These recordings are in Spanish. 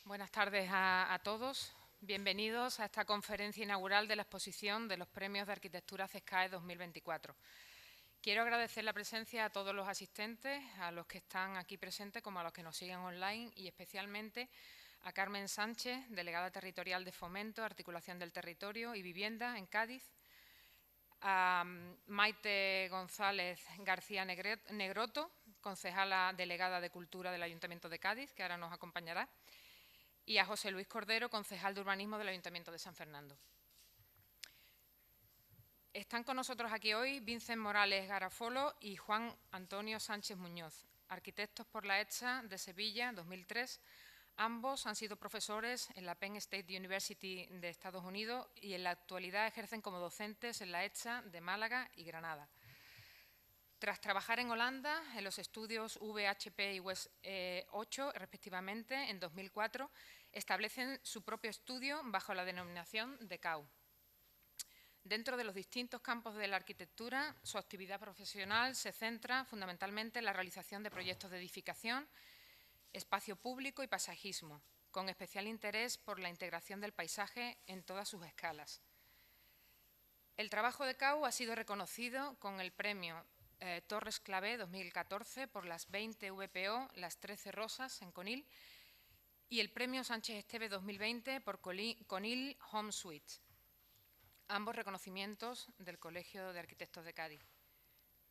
Buenas tardes a todos. Bienvenidos a esta conferencia inaugural de la exposición de los Premios de Arquitectura CESCAE 2024. Quiero agradecer la presencia a todos los asistentes, a los que están aquí presentes como a los que nos siguen online y especialmente a Carmen Sánchez, delegada territorial de Fomento, Articulación del Territorio y Vivienda en Cádiz, a Maite González García Negroto, concejala delegada de Cultura del Ayuntamiento de Cádiz, que ahora nos acompañará, y a José Luis Cordero, concejal de Urbanismo del Ayuntamiento de San Fernando. Están con nosotros aquí hoy Vincent Morales Garafolo y Juan Antonio Sánchez Muñoz, arquitectos por la ETSA de Sevilla 2003. Ambos han sido profesores en la Penn State University de Estados Unidos y en la actualidad ejercen como docentes en la ETSA de Málaga y Granada. Tras trabajar en Holanda, en los estudios VHP y WES 8, respectivamente, en 2004, establecen su propio estudio bajo la denominación de CAU. Dentro de los distintos campos de la arquitectura, su actividad profesional se centra fundamentalmente en la realización de proyectos de edificación, espacio público y paisajismo, con especial interés por la integración del paisaje en todas sus escalas. El trabajo de CAU ha sido reconocido con el premio Torres Clavé 2014 por las 20 VPO, las 13 Rosas en Conil, y el premio Sánchez Esteve 2020 por Conil Home Suite, ambos reconocimientos del Colegio de Arquitectos de Cádiz.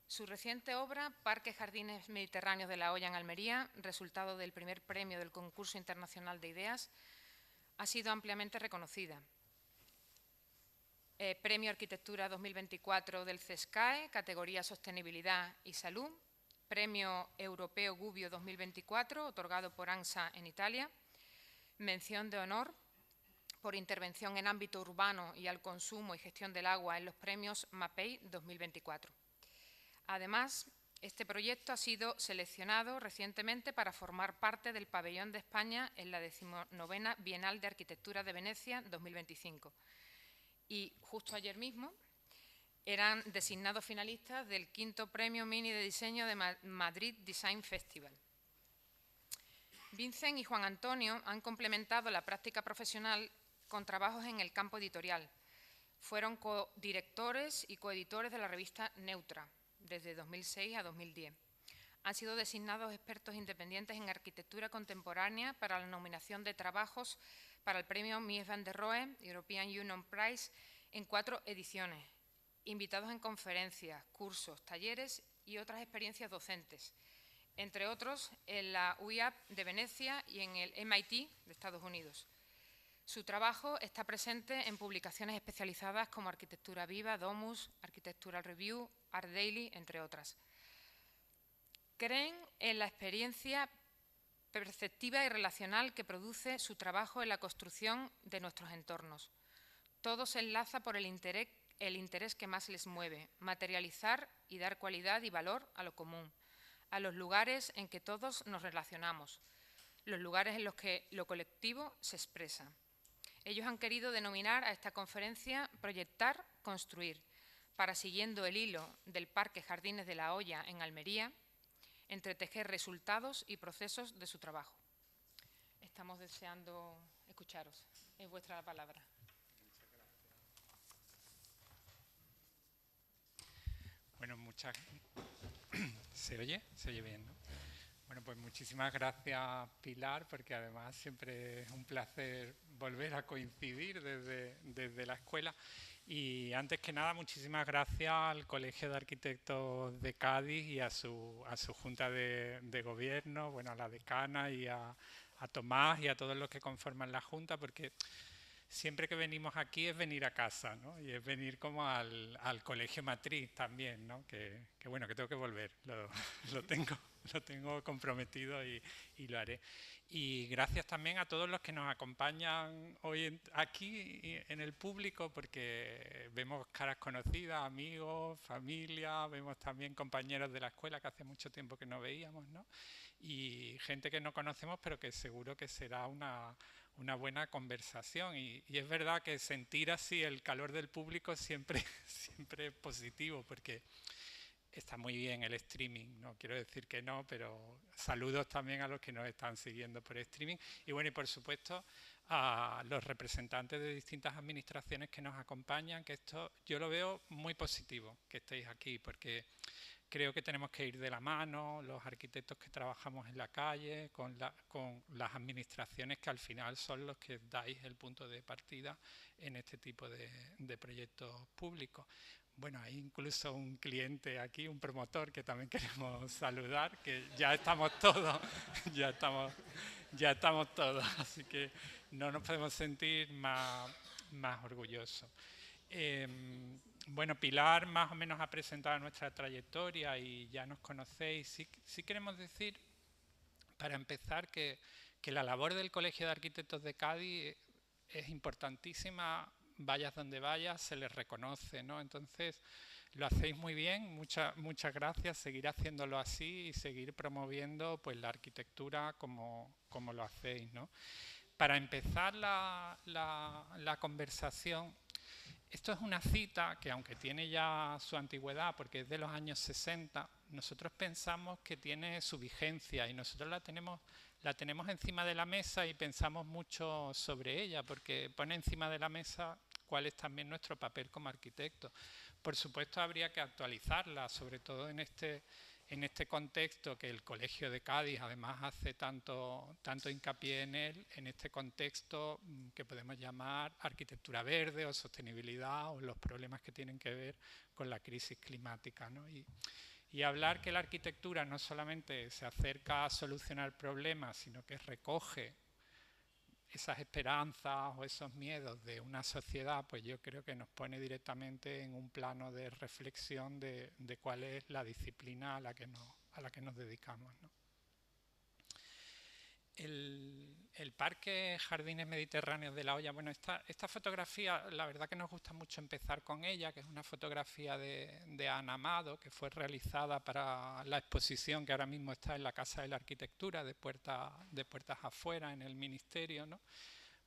Su reciente obra, Parques Jardines Mediterráneos de La Hoya en Almería, resultado del primer premio del Concurso Internacional de Ideas, ha sido ampliamente reconocida. Premio Arquitectura 2024 del CESCAE, categoría Sostenibilidad y Salud. Premio Europeo Gubbio 2024, otorgado por ANSA en Italia. Mención de honor por intervención en ámbito urbano y al consumo y gestión del agua en los premios MAPEI 2024. Además, este proyecto ha sido seleccionado recientemente para formar parte del Pabellón de España en la 19ª Bienal de Arquitectura de Venecia 2025. Y justo ayer mismo eran designados finalistas del 5º Premio Mini de Diseño de Madrid Design Festival. Vincent y Juan Antonio han complementado la práctica profesional con trabajos en el campo editorial. Fueron codirectores y coeditores de la revista Neutra, desde 2006 a 2010. Han sido designados expertos independientes en arquitectura contemporánea para la nominación de trabajos para el premio Mies van der Rohe European Union Prize en 4 ediciones, invitados en conferencias, cursos, talleres y otras experiencias docentes, entre otros en la UIAP de Venecia y en el MIT de Estados Unidos. Su trabajo está presente en publicaciones especializadas como Arquitectura Viva, Domus, Architectural Review, Art Daily, entre otras. Creen en la experiencia perceptiva y relacional que produce su trabajo en la construcción de nuestros entornos. Todo se enlaza por el interés que más les mueve, materializar y dar cualidad y valor a lo común, a los lugares en que todos nos relacionamos, los lugares en los que lo colectivo se expresa. Ellos han querido denominar a esta conferencia Proyectar, Construir, para, siguiendo el hilo del Parque Jardines de La Hoya en Almería, entretejer resultados y procesos de su trabajo. Estamos deseando escucharos. Es vuestra la palabra. Bueno, ¿Se oye? Se oye bien, ¿no? Bueno, pues muchísimas gracias, Pilar, porque además siempre es un placer volver a coincidir desde la escuela. Y antes que nada, muchísimas gracias al Colegio de Arquitectos de Cádiz y a su Junta de Gobierno, bueno, a la decana y a Tomás y a todos los que conforman la Junta, porque siempre que venimos aquí es venir a casa, ¿no? Y es venir como al colegio matriz también, ¿no? Que bueno, que tengo que volver, lo tengo comprometido y lo haré. Y gracias también a todos los que nos acompañan hoy aquí en el público, porque vemos caras conocidas, amigos, familia, vemos también compañeros de la escuela que hace mucho tiempo que no veíamos, ¿no? Y gente que no conocemos, pero que seguro que será una buena conversación. Y es verdad que sentir así el calor del público siempre es positivo, porque está muy bien el streaming, no quiero decir que no, pero saludos también a los que nos están siguiendo por streaming. Y bueno, y por supuesto a los representantes de distintas administraciones que nos acompañan, que esto yo lo veo muy positivo, que estéis aquí, porque creo que tenemos que ir de la mano, los arquitectos que trabajamos en la calle, con las administraciones que al final son los que dais el punto de partida en este tipo de proyectos públicos. Bueno, hay incluso un cliente aquí, un promotor que también queremos saludar, que ya estamos todos, ya estamos todos, así que no nos podemos sentir más orgullosos. Bueno, Pilar más o menos ha presentado nuestra trayectoria y ya nos conocéis. Sí queremos decir, para empezar, que la labor del Colegio de Arquitectos de Cádiz es importantísima, vayas donde vayas, se les reconoce, ¿no? Entonces, lo hacéis muy bien, muchas gracias, seguir haciéndolo así y seguir promoviendo pues, la arquitectura como lo hacéis, ¿no? Para empezar la conversación, esto es una cita que, aunque tiene ya su antigüedad, porque es de los años 60, nosotros pensamos que tiene su vigencia y nosotros la tenemos encima de la mesa y pensamos mucho sobre ella, porque pone encima de la mesa cuál es también nuestro papel como arquitectos. Por supuesto, habría que actualizarla, sobre todo en este contexto que el Colegio de Cádiz además hace tanto hincapié en él, en este contexto que podemos llamar arquitectura verde o sostenibilidad o los problemas que tienen que ver con la crisis climática, ¿no? Y hablar que la arquitectura no solamente se acerca a solucionar problemas, sino que recoge esas esperanzas o esos miedos de una sociedad, pues yo creo que nos pone directamente en un plano de reflexión de cuál es la disciplina a la que nos dedicamos, ¿no? El Parque Jardines Mediterráneos de La Hoya, bueno, esta fotografía, la verdad que nos gusta mucho empezar con ella, que es una fotografía de Ana Amado, que fue realizada para la exposición que ahora mismo está en la Casa de la Arquitectura, de puertas afuera, en el Ministerio, ¿no?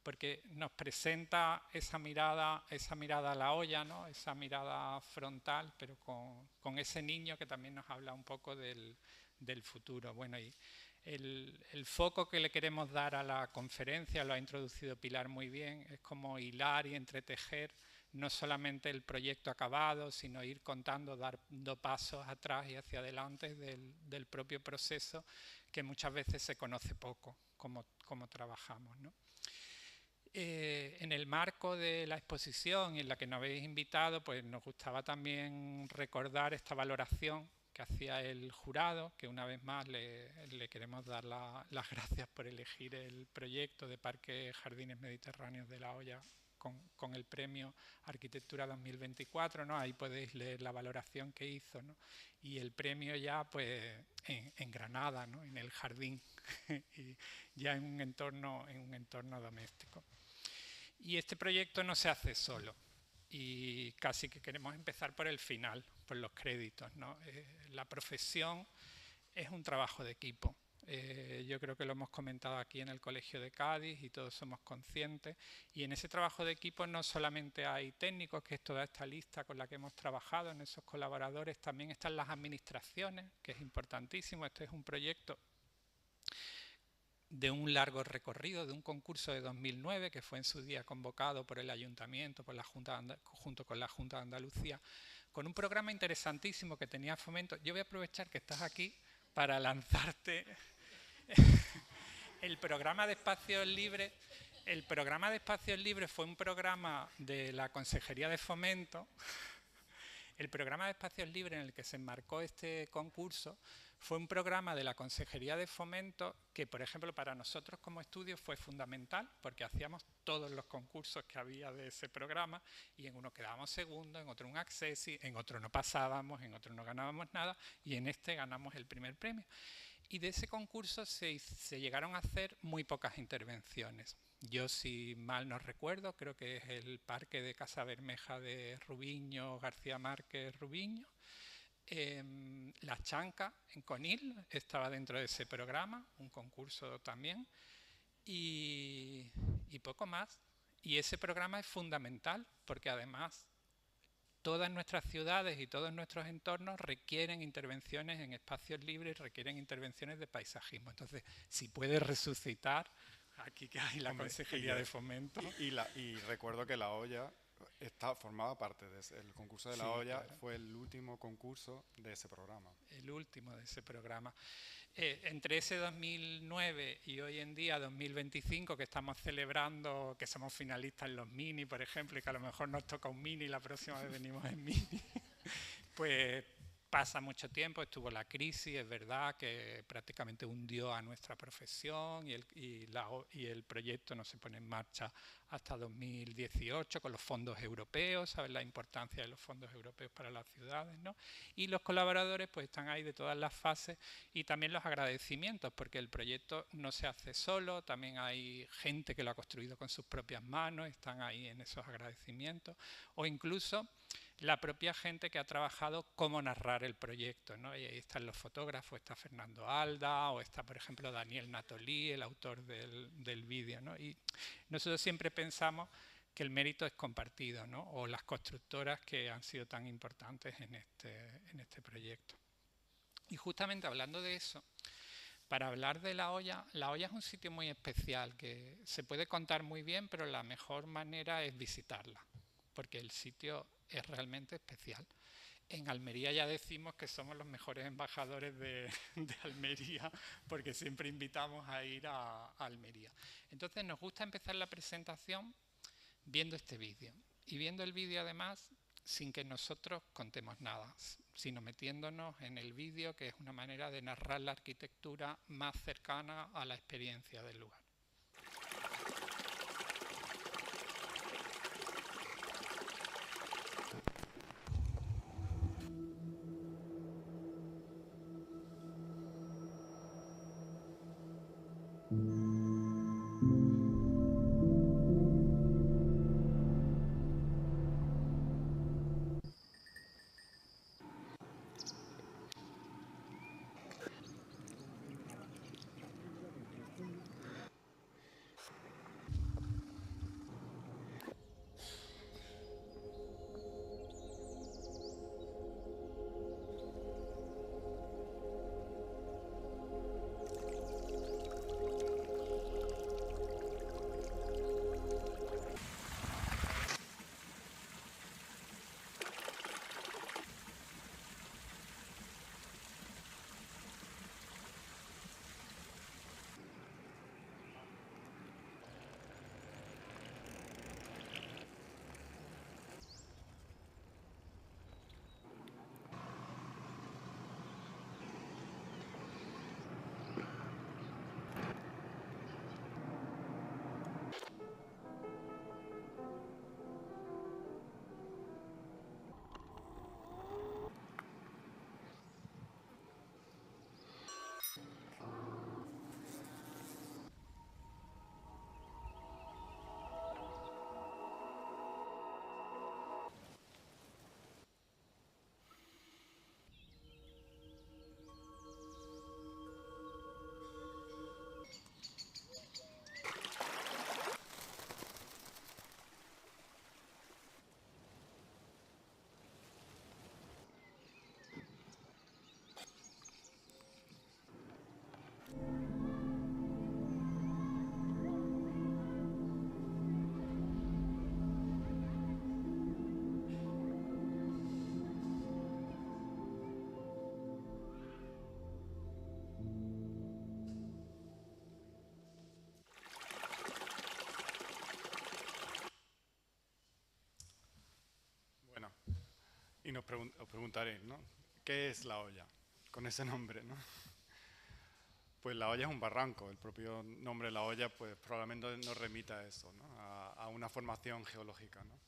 Porque nos presenta esa mirada a La Hoya, ¿no? Esa mirada frontal, pero con ese niño que también nos habla un poco del futuro. Bueno, y el foco que le queremos dar a la conferencia, lo ha introducido Pilar muy bien, es como hilar y entretejer no solamente el proyecto acabado, sino ir contando, dando pasos atrás y hacia adelante del propio proceso, que muchas veces se conoce poco, cómo trabajamos, ¿no? En el marco de la exposición y en la que nos habéis invitado, pues nos gustaba también recordar esta valoración que hacía el jurado, que una vez más le queremos dar las gracias por elegir el proyecto de Parque Jardines Mediterráneos de La Hoya con el premio Arquitectura 2024, ¿no? Ahí podéis leer la valoración que hizo, ¿no? Y el premio ya pues en Granada, ¿no? En el jardín y ya en un entorno doméstico. Y este proyecto no se hace solo y casi que queremos empezar por el final, por los créditos, ¿no? La profesión es un trabajo de equipo. Yo creo que lo hemos comentado aquí en el Colegio de Cádiz y todos somos conscientes. Y en ese trabajo de equipo no solamente hay técnicos, que es toda esta lista con la que hemos trabajado, en esos colaboradores, también están las administraciones, que es importantísimo. Este es un proyecto de un largo recorrido, de un concurso de 2009 que fue en su día convocado por el Ayuntamiento, por la Junta junto con la Junta de Andalucía, con un programa interesantísimo que tenía Fomento. Yo voy a aprovechar que estás aquí para lanzarte el programa de Espacios Libres. El programa de Espacios Libres fue un programa de la Consejería de Fomento. El programa de Espacios Libres en el que se enmarcó este concurso fue un programa de la Consejería de Fomento que, por ejemplo, para nosotros como estudio fue fundamental porque hacíamos todos los concursos que había de ese programa y en uno quedábamos segundo, en otro un accessi, en otro no pasábamos, en otro no ganábamos nada y en este ganamos el primer premio. Y de ese concurso se llegaron a hacer muy pocas intervenciones. Yo, si mal no recuerdo, creo que es el Parque de Casa Bermeja de Rubiño, García Márquez Rubiño. La Chanca en Conil estaba dentro de ese programa, un concurso también, y poco más. Y ese programa es fundamental porque además todas nuestras ciudades y todos nuestros entornos requieren intervenciones en espacios libres, requieren intervenciones de paisajismo. Entonces, si puede resucitar, aquí que hay la Consejería de Fomento. Y recuerdo que La Olla formaba parte el concurso de La Olla, claro. Fue el último concurso de ese programa. El último de ese programa. Entre ese 2009 y hoy en día 2025, que estamos celebrando, que somos finalistas en los mini, por ejemplo, y que a lo mejor nos toca un mini y la próxima vez venimos en mini, pues pasa mucho tiempo, estuvo la crisis, es verdad que prácticamente hundió a nuestra profesión y el proyecto no se pone en marcha hasta 2018 con los fondos europeos, ¿sabes la importancia de los fondos europeos para las ciudades, ¿no? Y los colaboradores pues están ahí de todas las fases y también los agradecimientos, porque el proyecto no se hace solo, también hay gente que lo ha construido con sus propias manos, están ahí en esos agradecimientos, o incluso la propia gente que ha trabajado cómo narrar el proyecto, ¿no? Y ahí están los fotógrafos, está Fernando Alda o está, por ejemplo, Daniel Natolí, el autor del vídeo, ¿no? Y nosotros siempre pensamos que el mérito es compartido, ¿no? O las constructoras que han sido tan importantes en este proyecto. Y justamente hablando de eso, para hablar de La Olla es un sitio muy especial que se puede contar muy bien, pero la mejor manera es visitarla, porque el sitio es realmente especial. En Almería ya decimos que somos los mejores embajadores de Almería, porque siempre invitamos a ir a Almería. Entonces nos gusta empezar la presentación viendo este vídeo. Y viendo el vídeo además sin que nosotros contemos nada, sino metiéndonos en el vídeo, que es una manera de narrar la arquitectura más cercana a la experiencia del lugar. Y os preguntaréis, ¿no? ¿Qué es La Olla? Con ese nombre, ¿no? Pues La Olla es un barranco. El propio nombre La Olla pues probablemente nos remita a eso, ¿no? A una formación geológica, ¿no?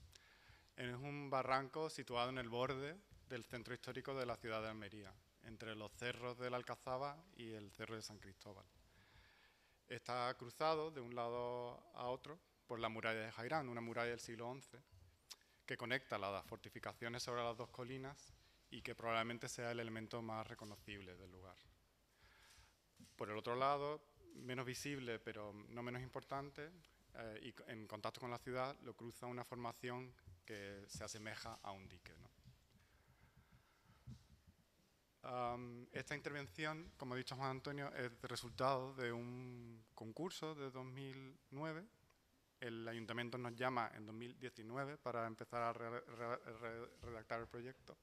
Es un barranco situado en el borde del centro histórico de la ciudad de Almería, entre los cerros de la Alcazaba y el cerro de San Cristóbal. Está cruzado de un lado a otro por la muralla de Jairán, una muralla del siglo XI, que conecta las fortificaciones sobre las dos colinas y que probablemente sea el elemento más reconocible del lugar. Por el otro lado, menos visible pero no menos importante, y en contacto con la ciudad, lo cruza una formación que se asemeja a un dique, ¿no? Esta intervención, como ha dicho Juan Antonio, es el resultado de un concurso de 2009. El ayuntamiento nos llama en 2019 para empezar a redactar el proyecto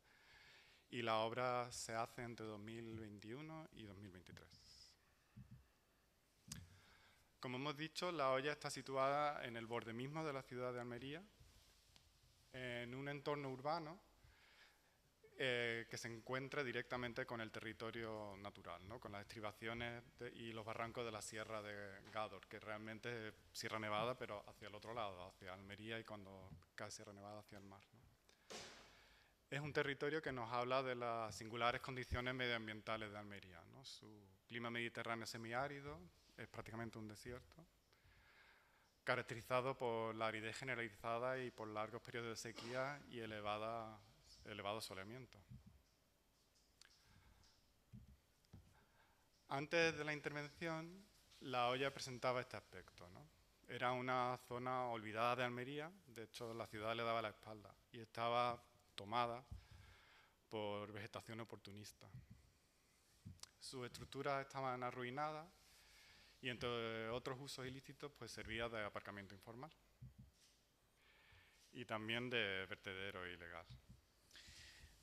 y la obra se hace entre 2021 y 2023. Como hemos dicho, la olla está situada en el borde mismo de la ciudad de Almería, en un entorno urbano que se encuentra directamente con el territorio natural, ¿no? Con las estribaciones y los barrancos de la Sierra de Gádor, que realmente es Sierra Nevada, pero hacia el otro lado, hacia Almería, y cuando cae Sierra Nevada hacia el mar, ¿no? Es un territorio que nos habla de las singulares condiciones medioambientales de Almería, ¿no? Su clima mediterráneo semiárido, es prácticamente un desierto, caracterizado por la aridez generalizada y por largos periodos de sequía y elevado soleamiento. Antes de la intervención, la olla presentaba este aspecto, ¿no? Era una zona olvidada de Almería, de hecho la ciudad le daba la espalda y estaba tomada por vegetación oportunista. Sus estructuras estaban arruinadas y entre otros usos ilícitos pues servía de aparcamiento informal y también de vertedero ilegal.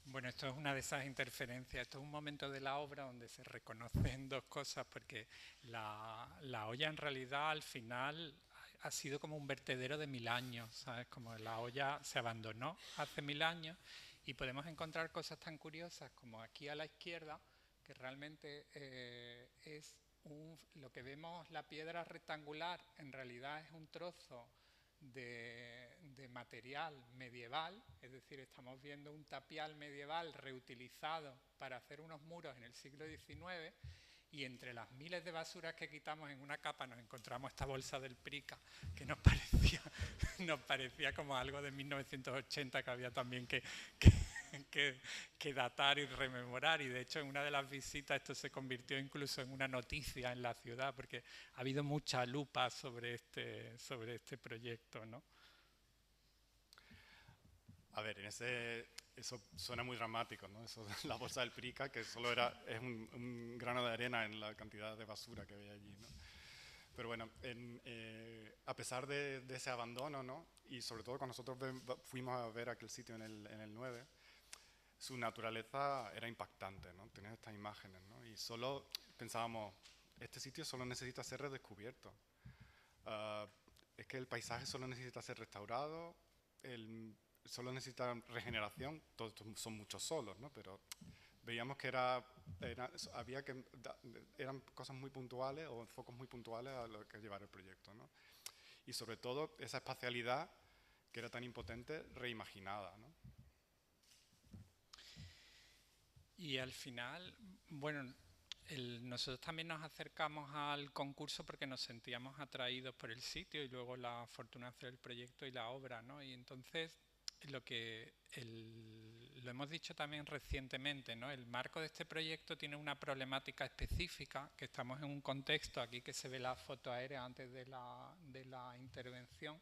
Bueno, esto es una de esas interferencias, esto es un momento de la obra donde se reconocen dos cosas, porque la olla en realidad al final ha sido como un vertedero de 1000 años, ¿sabes? Como la olla se abandonó hace 1000 años y podemos encontrar cosas tan curiosas como aquí a la izquierda, que realmente lo que vemos, la piedra rectangular, en realidad es un trozo de material medieval, es decir, estamos viendo un tapial medieval reutilizado para hacer unos muros en el siglo XIX, y entre las miles de basuras que quitamos en una capa nos encontramos esta bolsa del Prica, que nos parecía como algo de 1980 que había también que datar y rememorar, y de hecho en una de las visitas esto se convirtió incluso en una noticia en la ciudad porque ha habido mucha lupa sobre este proyecto, ¿no? A ver, eso suena muy dramático, ¿no? Eso, la bolsa del Prica, que solo es un grano de arena en la cantidad de basura que había allí, ¿no? Pero bueno, a pesar de ese abandono, ¿no? Y sobre todo cuando nosotros fuimos a ver aquel sitio en el 9, su naturaleza era impactante, ¿no? Tienes estas imágenes, ¿no? Y solo pensábamos, este sitio solo necesita ser redescubierto. Es que el paisaje solo necesita ser restaurado, solo necesita regeneración. Todos son muchos solos, ¿no? Pero veíamos que eran cosas muy puntuales o focos muy puntuales a lo que llevar el proyecto, ¿no? Y sobre todo esa espacialidad que era tan impotente, reimaginada, ¿no? Y al final, bueno, nosotros también nos acercamos al concurso porque nos sentíamos atraídos por el sitio y luego la fortuna de hacer el proyecto y la obra, ¿no? Y entonces lo hemos dicho también recientemente, ¿no? El marco de este proyecto tiene una problemática específica, que estamos en un contexto, aquí que se ve la foto aérea antes de la intervención,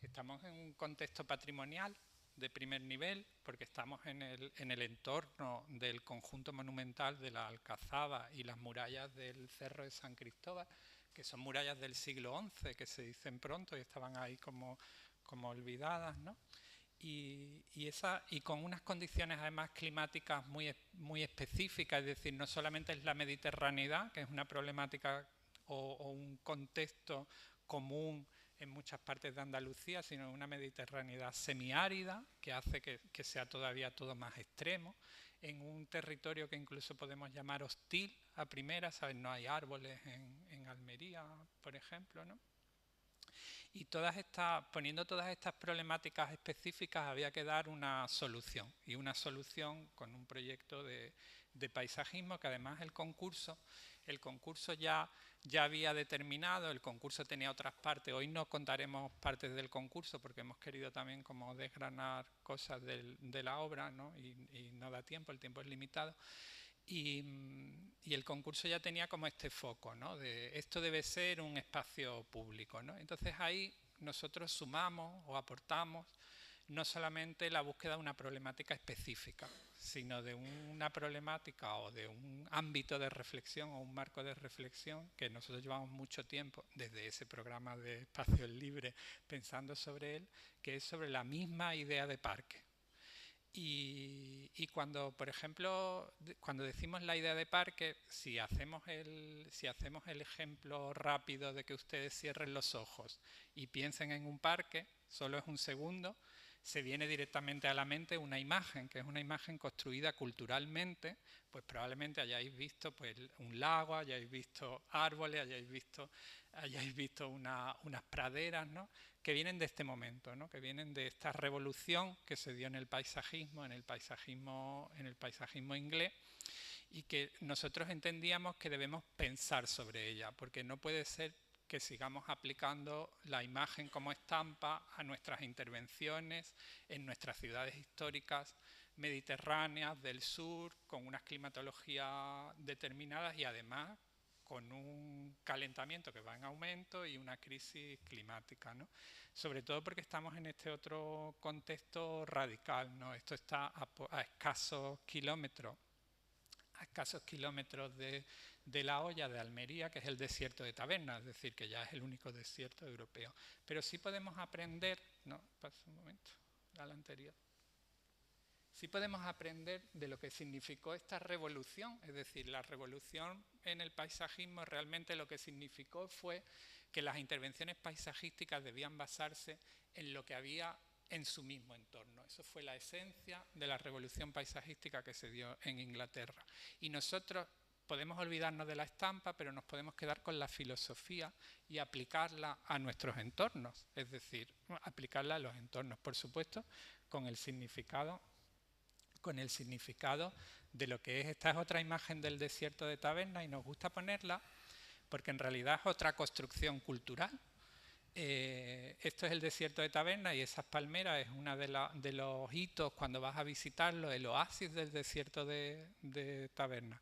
estamos en un contexto patrimonial de primer nivel, porque estamos en el entorno del conjunto monumental de la Alcazaba y las murallas del Cerro de San Cristóbal, que son murallas del siglo XI, que se dicen pronto y estaban ahí como olvidadas, ¿no? Y con unas condiciones además climáticas muy específicas, es decir, no solamente es la mediterraneidad, que es una problemática o un contexto común en muchas partes de Andalucía, sino una mediterraneidad semiárida que hace que sea todavía todo más extremo, en un territorio que incluso podemos llamar hostil a primera, ¿sabes? No hay árboles en Almería, por ejemplo, ¿no? Y poniendo todas estas problemáticas específicas había que dar una solución, y una solución con un proyecto de paisajismo que además el concurso ya había determinado, el concurso tenía otras partes. Hoy no contaremos partes del concurso porque hemos querido también como desgranar cosas de la obra, ¿no? Y no da tiempo, el tiempo es limitado. Y el concurso ya tenía como este foco, ¿no? De esto debe ser un espacio público, ¿no? Entonces ahí nosotros sumamos o aportamos no solamente la búsqueda de una problemática específica, sino de una problemática o de un ámbito de reflexión o un marco de reflexión que nosotros llevamos mucho tiempo desde ese programa de Espacios Libres pensando sobre él, que es sobre la misma idea de parque. Y cuando, por ejemplo, cuando decimos la idea de parque, si hacemos el ejemplo rápido de que ustedes cierren los ojos y piensen en un parque, solo es un segundo, se viene directamente a la mente una imagen, que es una imagen construida culturalmente, pues probablemente hayáis visto pues, un lago, hayáis visto árboles, hayáis visto unas praderas, ¿no?, que vienen de este momento, ¿no?, que vienen de esta revolución que se dio en el paisajismo inglés, y que nosotros entendíamos que debemos pensar sobre ella, porque no puede ser que sigamos aplicando la imagen como estampa a nuestras intervenciones en nuestras ciudades históricas mediterráneas del sur, con unas climatologías determinadas y además con un calentamiento que va en aumento y una crisis climática, ¿no? Sobre todo porque estamos en este otro contexto radical, ¿no? Esto está a escasos kilómetros de La Hoya, de Almería, que es el desierto de Taberna, es decir, que ya es el único desierto europeo. Pero sí podemos aprender, no, pasa un momento, al anterior. Sí podemos aprender de lo que significó esta revolución, es decir, la revolución en el paisajismo realmente lo que significó fue que las intervenciones paisajísticas debían basarse en lo que había en su mismo entorno. Eso fue la esencia de la revolución paisajística que se dio en Inglaterra. Y nosotros podemos olvidarnos de la estampa, pero nos podemos quedar con la filosofía y aplicarla a nuestros entornos, es decir, aplicarla a los entornos, por supuesto, con el significado de lo que es. Esta es otra imagen del desierto de Taberna y nos gusta ponerla porque en realidad es otra construcción cultural. Esto es el desierto de Taberna y esas palmeras es uno de los hitos cuando vas a visitarlo, el oasis del desierto de Taberna.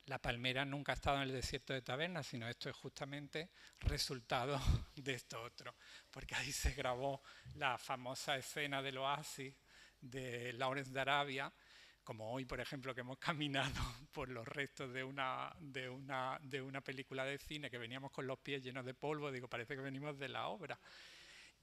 La palmera nunca ha estado en el desierto de Taberna, sino esto es justamente resultado de esto otro, porque ahí se grabó la famosa escena del oasis de Lawrence de Arabia, como hoy, por ejemplo, que hemos caminado por los restos de una película de cine, que veníamos con los pies llenos de polvo, digo, parece que venimos de la obra.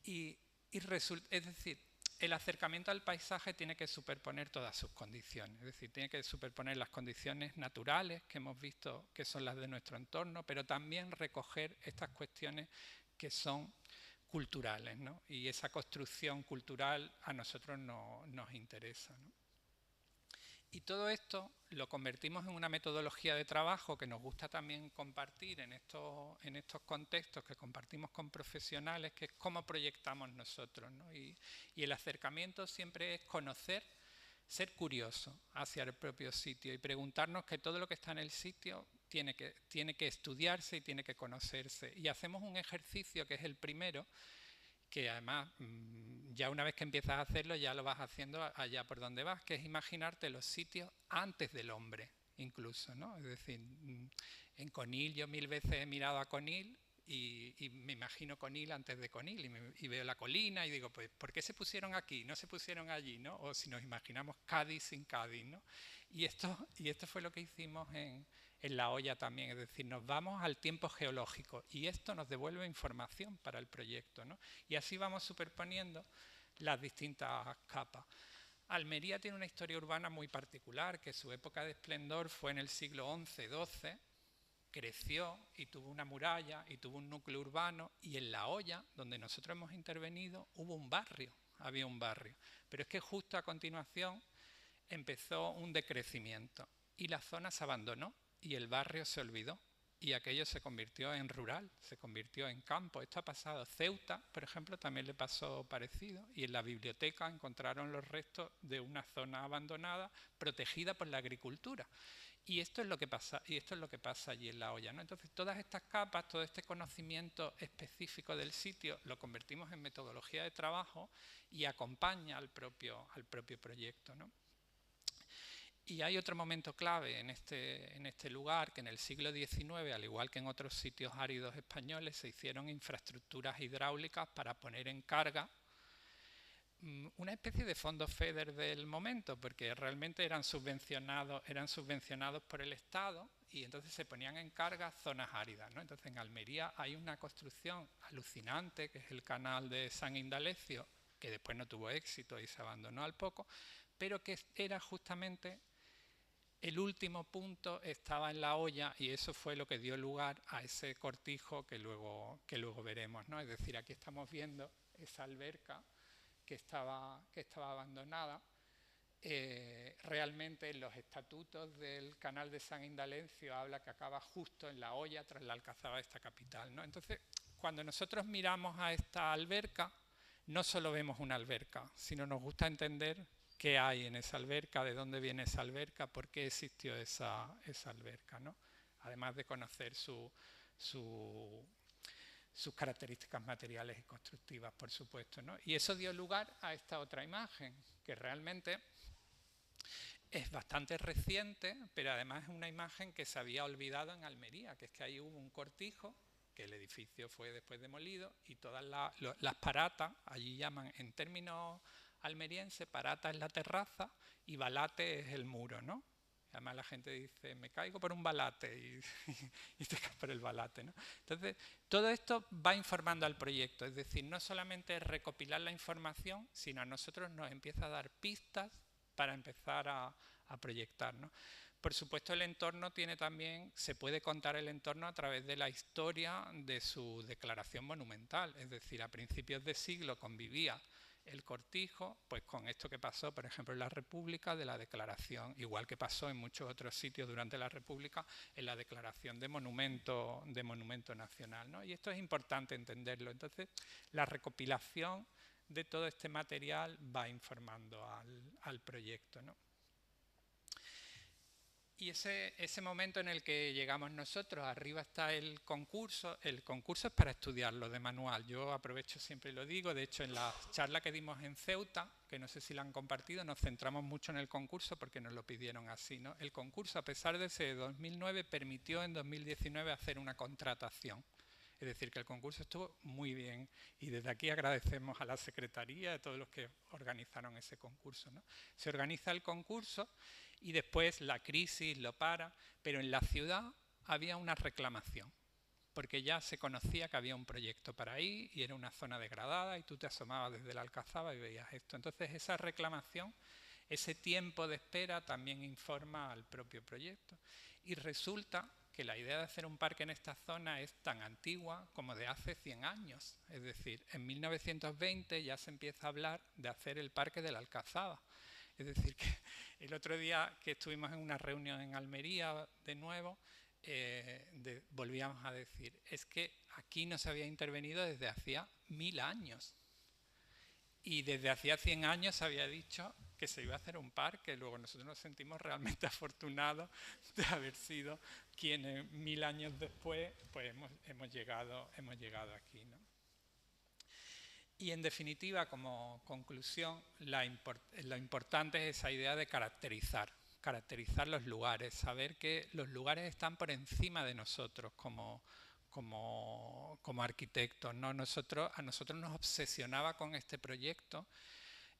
Es decir, el acercamiento al paisaje tiene que superponer todas sus condiciones, es decir, tiene que superponer las condiciones naturales que hemos visto que son las de nuestro entorno, pero también recoger estas cuestiones que son culturales, ¿no? Y esa construcción cultural a nosotros nos interesa, ¿no? Y todo esto lo convertimos en una metodología de trabajo que nos gusta también compartir en estos contextos que compartimos con profesionales, que es cómo proyectamos nosotros, ¿no? Y el acercamiento siempre es conocer, ser curioso hacia el propio sitio y preguntarnos que todo lo que está en el sitio tiene que estudiarse y tiene que conocerse. Y hacemos un ejercicio que es el primero, que además ya una vez que empiezas a hacerlo ya lo vas haciendo allá por donde vas, que es imaginarte los sitios antes del hombre incluso, ¿no? Es decir, en Conil yo 1000 veces he mirado a Conil y me imagino Conil antes de Conil y veo la colina y digo, pues ¿por qué se pusieron aquí? No se pusieron allí, ¿no? O si nos imaginamos Cádiz sin Cádiz, ¿no? Y esto fue lo que hicimos en La Hoya también, es decir, nos vamos al tiempo geológico y esto nos devuelve información para el proyecto, ¿no? Y así vamos superponiendo las distintas capas. Almería tiene una historia urbana muy particular, que su época de esplendor fue en el siglo XI-XII, creció y tuvo una muralla y tuvo un núcleo urbano, y en La Hoya, donde nosotros hemos intervenido, había un barrio. Pero es que justo a continuación empezó un decrecimiento y la zona se abandonó y el barrio se olvidó y aquello se convirtió en rural, se convirtió en campo. Esto ha pasado. Ceuta, por ejemplo, también le pasó parecido y en la biblioteca encontraron los restos de una zona abandonada protegida por la agricultura. Y esto es lo que pasa allí en La Hoya, ¿no? Entonces, todas estas capas, todo este conocimiento específico del sitio lo convertimos en metodología de trabajo y acompaña al propio proyecto, ¿no? Y hay otro momento clave en este lugar, que en el siglo XIX, al igual que en otros sitios áridos españoles, se hicieron infraestructuras hidráulicas para poner en carga una especie de fondos FEDER del momento, porque realmente eran subvencionados por el Estado y entonces se ponían en carga zonas áridas, ¿no? Entonces en Almería hay una construcción alucinante, que es el canal de San Indalecio, que después no tuvo éxito y se abandonó al poco, pero que era justamente el último punto, estaba en La Hoya, y eso fue lo que dio lugar a ese cortijo que luego veremos, ¿no? Es decir, aquí estamos viendo esa alberca que estaba abandonada. Realmente en los estatutos del canal de San Indalecio habla que acaba justo en La Hoya, tras la alcazaba de esta capital, ¿no? Entonces, cuando nosotros miramos a esta alberca, no solo vemos una alberca, sino nos gusta entender qué hay en esa alberca, de dónde viene esa alberca, por qué existió esa alberca, ¿no? Además de conocer sus características materiales y constructivas, por supuesto, ¿no? Y eso dio lugar a esta otra imagen, que realmente es bastante reciente, pero además es una imagen que se había olvidado en Almería, que es que ahí hubo un cortijo, que el edificio fue después demolido, y todas las paratas, allí llaman en términos almerienses, parata es la terraza y balate es el muro, ¿no? Además la gente dice, me caigo por un balate y te caes por el balate, ¿no? Entonces, todo esto va informando al proyecto, es decir, no solamente es recopilar la información, sino a nosotros nos empieza a dar pistas para empezar a proyectar, ¿no? Por supuesto, el entorno tiene también, se puede contar el entorno a través de la historia de su declaración monumental, es decir, a principios de siglo convivía el cortijo, pues con esto que pasó, por ejemplo, en la República, de la declaración, igual que pasó en muchos otros sitios durante la República, en la declaración de monumento nacional, ¿no? Y esto es importante entenderlo. Entonces, la recopilación de todo este material va informando al proyecto, ¿no? Y ese momento en el que llegamos nosotros, arriba está el concurso es para estudiarlo de manual. Yo aprovecho siempre y lo digo, de hecho en la charla que dimos en Ceuta, que no sé si la han compartido, nos centramos mucho en el concurso porque nos lo pidieron así, ¿no? El concurso, a pesar de ser de 2009, permitió en 2019 hacer una contratación. Es decir, que el concurso estuvo muy bien y desde aquí agradecemos a la Secretaría y a todos los que organizaron ese concurso, ¿no? Se organiza el concurso y después la crisis lo para, pero en la ciudad había una reclamación, porque ya se conocía que había un proyecto para ahí y era una zona degradada y tú te asomabas desde la Alcazaba y veías esto. Entonces esa reclamación, ese tiempo de espera también informa al propio proyecto y resulta que la idea de hacer un parque en esta zona es tan antigua como de hace 100 años. Es decir, en 1920 ya se empieza a hablar de hacer el parque de la Alcazaba. Es decir, que el otro día que estuvimos en una reunión en Almería de nuevo, volvíamos a decir, es que aquí no se había intervenido desde hacía 1000 años. Y desde hacía 100 años se había dicho que se iba a hacer un parque. Luego nosotros nos sentimos realmente afortunados de haber sido quienes 1000 años después pues hemos llegado aquí, ¿no? Y en definitiva, como conclusión, lo importante es esa idea de caracterizar los lugares, saber que los lugares están por encima de nosotros como arquitectos, ¿no? A nosotros nos obsesionaba con este proyecto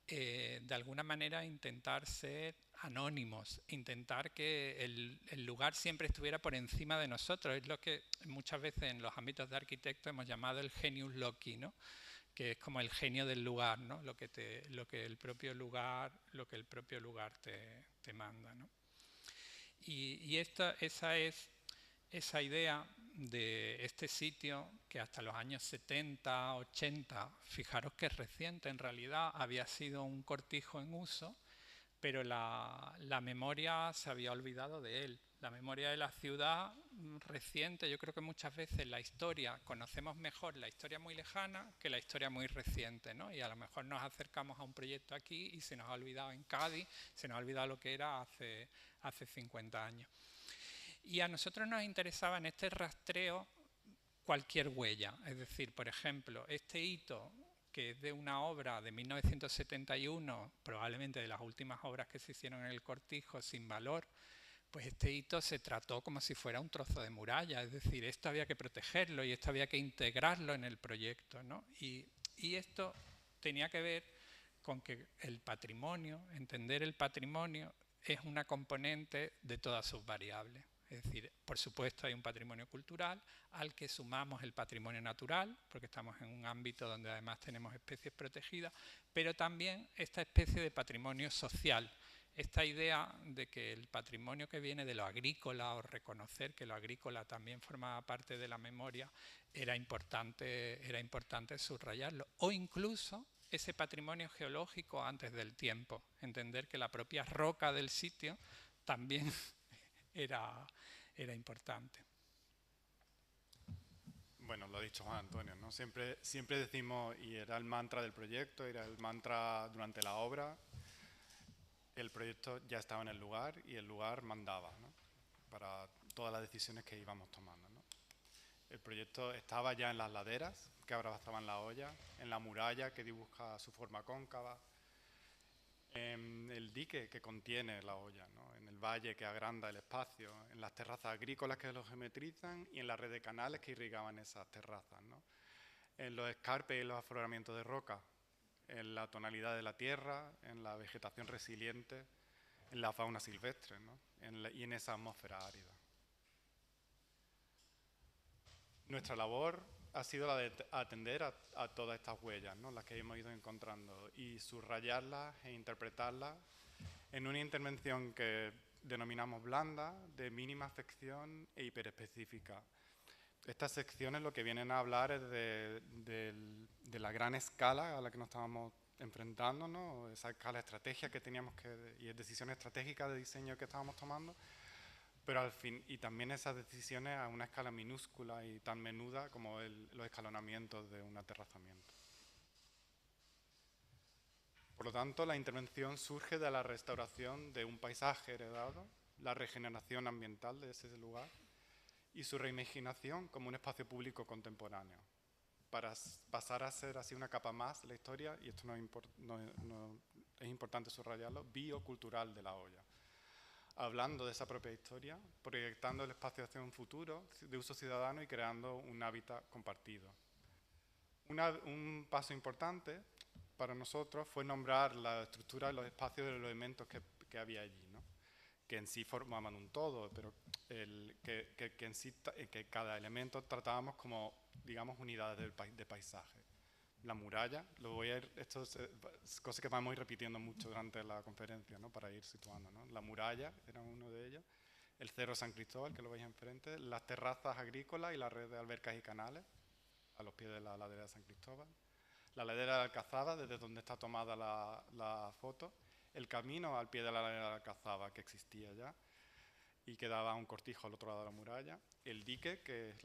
de alguna manera intentar ser anónimos, intentar que el lugar siempre estuviera por encima de nosotros. Es lo que muchas veces en los ámbitos de arquitectos hemos llamado el genius loci, ¿no? Que es como el genio del lugar, ¿no? Lo que el propio lugar te manda, ¿no? Y esa es esa idea de este sitio que hasta los años 70, 80, fijaros que es reciente, en realidad había sido un cortijo en uso, pero la memoria se había olvidado de él. La memoria de la ciudad reciente, yo creo que muchas veces la historia, conocemos mejor la historia muy lejana que la historia muy reciente, ¿no? Y a lo mejor nos acercamos a un proyecto aquí y se nos ha olvidado en Cádiz, se nos ha olvidado lo que era hace 50 años. Y a nosotros nos interesaba en este rastreo cualquier huella, es decir, por ejemplo, este hito que es de una obra de 1971, probablemente de las últimas obras que se hicieron en el cortijo, sin valor, pues este hito se trató como si fuera un trozo de muralla, es decir, esto había que protegerlo y esto había que integrarlo en el proyecto, ¿no? Y esto tenía que ver con que el patrimonio, entender el patrimonio, es una componente de todas sus variables. Es decir, por supuesto hay un patrimonio cultural al que sumamos el patrimonio natural, porque estamos en un ámbito donde además tenemos especies protegidas, pero también esta especie de patrimonio social. Esta idea de que el patrimonio que viene de lo agrícola, o reconocer que lo agrícola también formaba parte de la memoria, era importante subrayarlo. O incluso ese patrimonio geológico antes del tiempo, entender que la propia roca del sitio también era importante. Bueno, lo ha dicho Juan Antonio, ¿no? Siempre decimos, y era el mantra del proyecto, era el mantra durante la obra, el proyecto ya estaba en el lugar y el lugar mandaba, ¿no? Para todas las decisiones que íbamos tomando, ¿no? El proyecto estaba ya en las laderas, que abrazaban la olla, en la muralla que dibuja su forma cóncava, en el dique que contiene la olla, ¿no? En el valle que agranda el espacio, en las terrazas agrícolas que lo geometrizan y en la red de canales que irrigaban esas terrazas, ¿no? En los escarpes y los afloramientos de roca, en la tonalidad de la tierra, en la vegetación resiliente, en la fauna silvestre, ¿no? Y en esa atmósfera árida. Nuestra labor ha sido la de atender a todas estas huellas, ¿no? Las que hemos ido encontrando, y subrayarlas e interpretarlas en una intervención que denominamos blanda, de mínima afección e hiperespecífica. Estas secciones lo que vienen a hablar es de la gran escala a la que nos estábamos enfrentando, ¿no? Esa escala de estrategia que teníamos y decisiones estratégicas de diseño que estábamos tomando, pero al fin, y también esas decisiones a una escala minúscula y tan menuda como los escalonamientos de un aterrazamiento. Por lo tanto, la intervención surge de la restauración de un paisaje heredado, la regeneración ambiental de ese lugar y su reimaginación como un espacio público contemporáneo, para pasar a ser así una capa más de la historia, y esto es importante subrayarlo, biocultural de la olla. Hablando de esa propia historia, proyectando el espacio hacia un futuro de uso ciudadano y creando un hábitat compartido. Un paso importante para nosotros fue nombrar la estructura de los espacios de los elementos que había allí, ¿no? Que en sí formaban un todo, pero que cada elemento tratábamos como, digamos, unidades de paisaje. La muralla, esto es cosa que vamos a ir repitiendo mucho durante la conferencia, ¿no? Para ir situando, ¿no? La muralla era uno de ellos, el Cerro San Cristóbal, que lo veis enfrente, las terrazas agrícolas y la red de albercas y canales a los pies de la ladera de San Cristóbal, la ladera de Alcazaba, desde donde está tomada la foto, el camino al pie de la ladera de Alcazaba, que existía ya y que daba un cortijo al otro lado de la muralla, el dique, que es,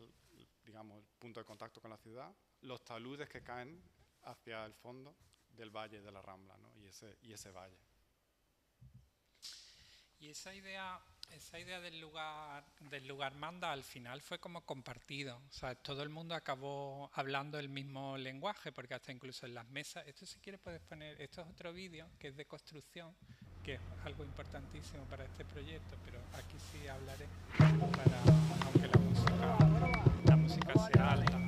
digamos, el punto de contacto con la ciudad, los taludes que caen hacia el fondo del valle de la Rambla, ¿no? y ese valle. Y esa idea del lugar manda al final fue como compartido. O sea, todo el mundo acabó hablando el mismo lenguaje, porque hasta incluso en las mesas, esto si quieres puedes poner, esto es otro vídeo que es de construcción, que es algo importantísimo para este proyecto, pero aquí sí hablaré, aunque la música sea alta.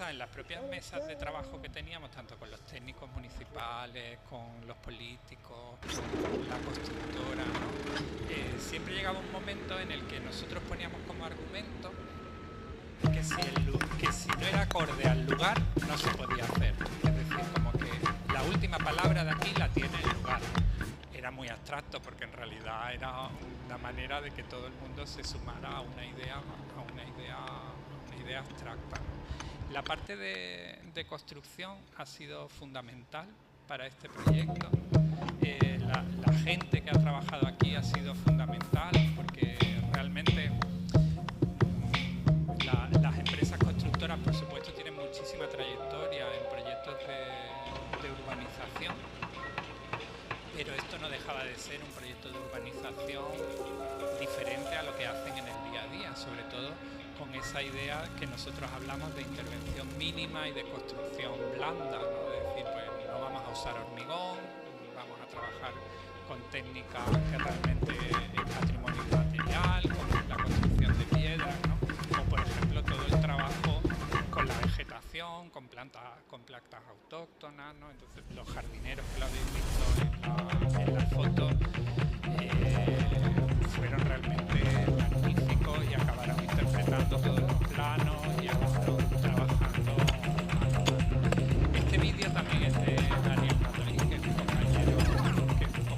En las propias mesas de trabajo que teníamos, tanto con los técnicos municipales, con los políticos, con la constructora, ¿no? Siempre llegaba un momento en el que nosotros poníamos como argumento que si no era acorde al lugar, no se podía hacer. Es decir, como que la última palabra de aquí la tiene el lugar. Era muy abstracto, porque en realidad era una manera de que todo el mundo se sumara a una idea abstracta, ¿no? La parte de construcción ha sido fundamental para este proyecto. La gente que ha trabajado aquí ha sido fundamental, porque realmente las empresas constructoras, por supuesto, tienen muchísima trayectoria en proyectos de urbanización, pero esto no dejaba de ser un proyecto de urbanización diferente a lo que hacen en el día a día, sobre todo con esa idea que nosotros hablamos de intervención mínima y de construcción blanda, ¿no? Es decir, pues no vamos a usar hormigón, vamos a trabajar con técnicas que realmente es patrimonio inmaterial, como la construcción de piedras, ¿no? O por ejemplo todo el trabajo con la vegetación, con plantas autóctonas, ¿no? Entonces los jardineros que lo habéis visto en la foto fueron realmente magníficos y acabaron interpretando todos los planos y acabaron trabajando a mano. Este vídeo también es de Daniel Madrid, que es un compañero arquitecto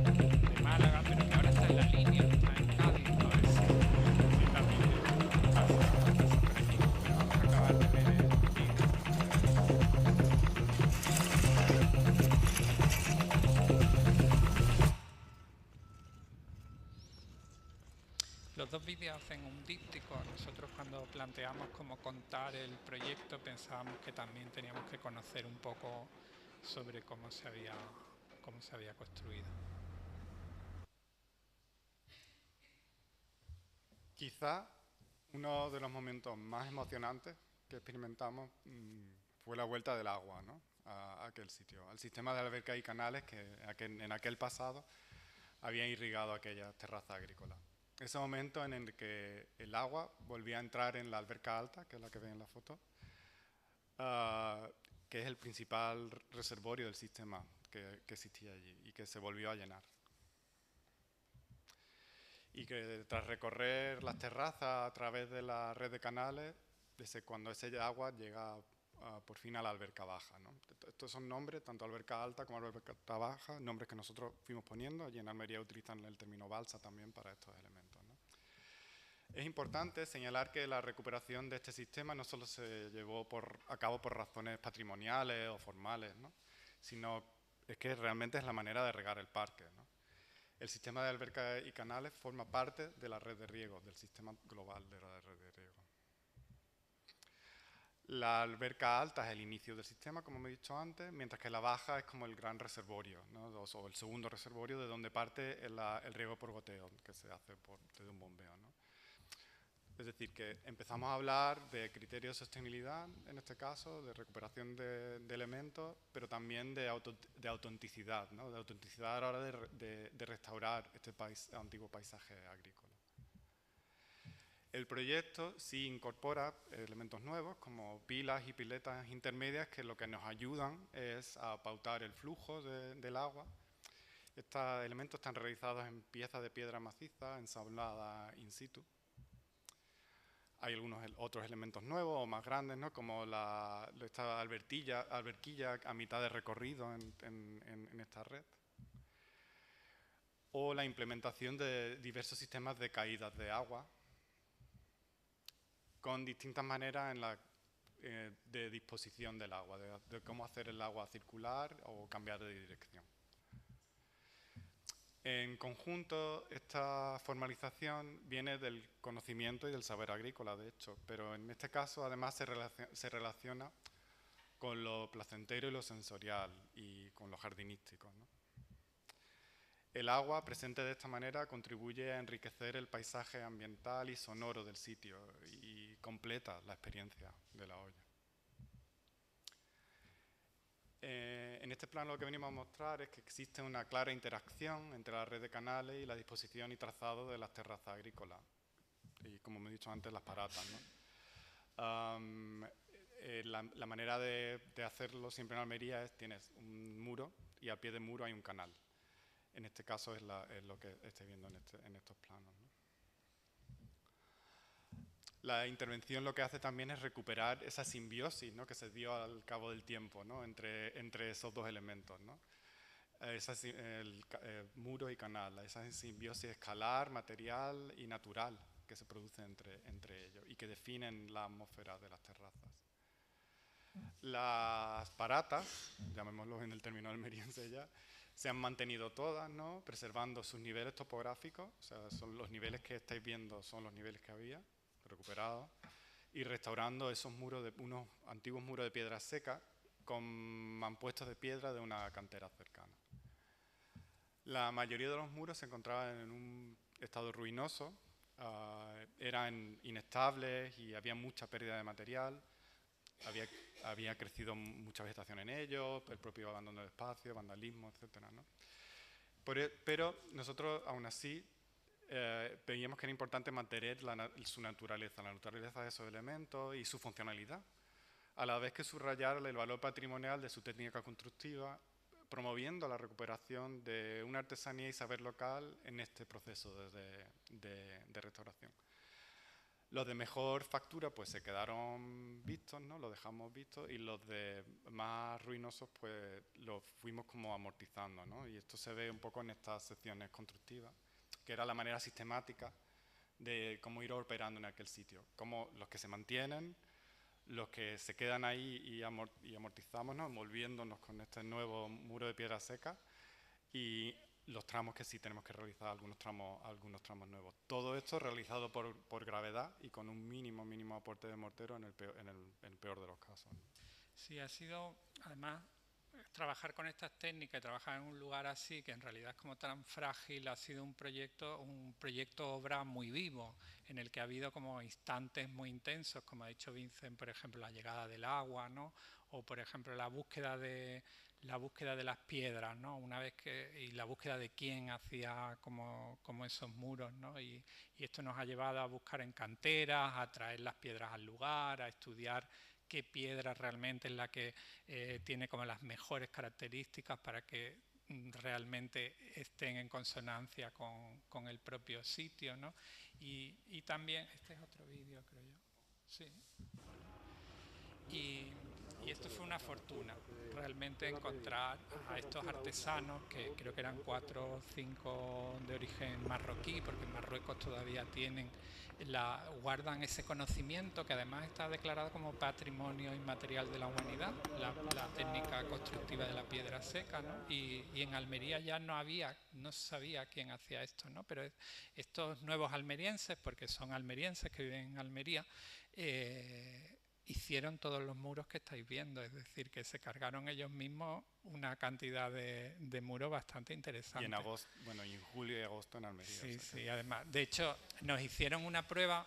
de Málaga, pero que ahora está en la línea, está en Cádiz, ¿no? Y también pasa por aquí, pero vamos a acabar de ver el vídeo. Los dos vídeos hacen un díptico. Nosotros cuando planteamos cómo contar el proyecto pensábamos que también teníamos que conocer un poco sobre cómo se había construido. Quizá uno de los momentos más emocionantes que experimentamos fue la vuelta del agua, ¿no? A aquel sitio, al sistema de albercas y canales que en aquel pasado había irrigado aquellas terrazas agrícolas. Ese momento en el que el agua volvía a entrar en la alberca alta, que es la que ven en la foto, que es el principal reservorio del sistema que existía allí y que se volvió a llenar. Y que tras recorrer las terrazas a través de la red de canales, desde cuando ese agua llega por fin a la alberca baja, ¿no? Estos son nombres, tanto alberca alta como alberca baja, nombres que nosotros fuimos poniendo. Allí en Almería utilizan el término balsa también para estos elementos, ¿no? Es importante señalar que la recuperación de este sistema no solo se llevó a cabo por razones patrimoniales o formales, ¿no? Sino es que realmente es la manera de regar el parque, ¿no? El sistema de albercas y canales forma parte de la red de riego, del sistema global de la red de riego. La alberca alta es el inicio del sistema, como me he dicho antes, mientras que la baja es como el gran reservorio, ¿no? O el segundo reservorio de donde parte el riego por goteo, que se hace desde un bombeo, ¿no? Es decir, que empezamos a hablar de criterios de sostenibilidad, en este caso, de recuperación de elementos, pero también de autenticidad, ¿no? De autenticidad a la hora de restaurar este antiguo paisaje agrícola. El proyecto sí incorpora elementos nuevos como pilas y piletas intermedias que lo que nos ayudan es a pautar el flujo del agua. Estos elementos están realizados en piezas de piedra maciza ensambladas in situ. Hay algunos otros elementos nuevos o más grandes, ¿no? Como esta alberquilla a mitad de recorrido en esta red. O la implementación de diversos sistemas de caídas de agua con distintas maneras de disposición del agua, de cómo hacer el agua circular o cambiar de dirección. En conjunto, esta formalización viene del conocimiento y del saber agrícola, de hecho, pero en este caso además se relaciona con lo placentero y lo sensorial y con lo jardinístico, ¿no? El agua, presente de esta manera, contribuye a enriquecer el paisaje ambiental y sonoro del sitio y completa la experiencia de la olla. En este plano lo que venimos a mostrar es que existe una clara interacción entre la red de canales y la disposición y trazado de las terrazas agrícolas. Y como me he dicho antes, las paratas, ¿no? La manera de hacerlo siempre en Almería es tienes un muro y al pie del muro hay un canal. En este caso es lo que estáis viendo en estos planos, ¿no? La intervención lo que hace también es recuperar esa simbiosis, ¿no? Que se dio al cabo del tiempo, ¿no? entre esos dos elementos, ¿no? El muro y canal, esa simbiosis escalar, material y natural que se produce entre ellos y que definen la atmósfera de las terrazas. Las paratas, llamémoslo en el término almeriense ya, se han mantenido todas, ¿no? Preservando sus niveles topográficos, o sea, son los niveles que estáis viendo, son los niveles que había recuperados, y restaurando esos unos antiguos muros de piedra seca con mampuestos de piedra de una cantera cercana. La mayoría de los muros se encontraban en un estado ruinoso, eran inestables y había mucha pérdida de material. Había crecido mucha vegetación en ellos, el propio abandono del espacio, vandalismo, etcétera, ¿no? Pero nosotros, aún así, veíamos que era importante mantener su naturaleza, la naturaleza de esos elementos y su funcionalidad. a la vez que subrayar el valor patrimonial de su técnica constructiva, promoviendo la recuperación de una artesanía y saber local en este proceso de restauración. Los de mejor factura pues se quedaron vistos, ¿no? Los dejamos vistos, y los de más ruinosos pues los fuimos como amortizando, ¿no? Y esto se ve un poco en estas secciones constructivas, que era la manera sistemática de cómo ir operando en aquel sitio, como los que se mantienen, los que se quedan ahí y amortizamos, ¿no? Envolviéndonos con este nuevo muro de piedra seca, y los tramos que sí tenemos que realizar, algunos tramos nuevos. Todo esto realizado por gravedad y con un mínimo aporte de mortero en el peor de los casos. Sí, ha sido, además, trabajar con estas técnicas y trabajar en un lugar así, que en realidad es como tan frágil, ha sido un proyecto obra muy vivo, en el que ha habido como instantes muy intensos, como ha dicho Vincent, por ejemplo, la llegada del agua, ¿no? O por ejemplo la búsqueda de las piedras, ¿no? Y la búsqueda de quién hacía como esos muros, ¿no? Y esto nos ha llevado a buscar en canteras, a traer las piedras al lugar, a estudiar qué piedra realmente es la que tiene como las mejores características para que realmente estén en consonancia con el propio sitio, ¿no? Y también, este es otro vídeo, creo yo. Sí. Y esto fue una fortuna, realmente encontrar a estos artesanos, que creo que eran 4 o 5 de origen marroquí, porque en Marruecos todavía guardan ese conocimiento que además está declarado como patrimonio inmaterial de la humanidad, la técnica constructiva de la piedra seca, ¿no? Y en Almería ya no sabía quién hacía esto, ¿no? Pero estos nuevos almerienses, porque son almerienses que viven en Almería, hicieron todos los muros que estáis viendo, es decir, que se cargaron ellos mismos una cantidad de muros bastante interesante. Y en julio y agosto en Almería. Sí, sí, además, de hecho, nos hicieron una prueba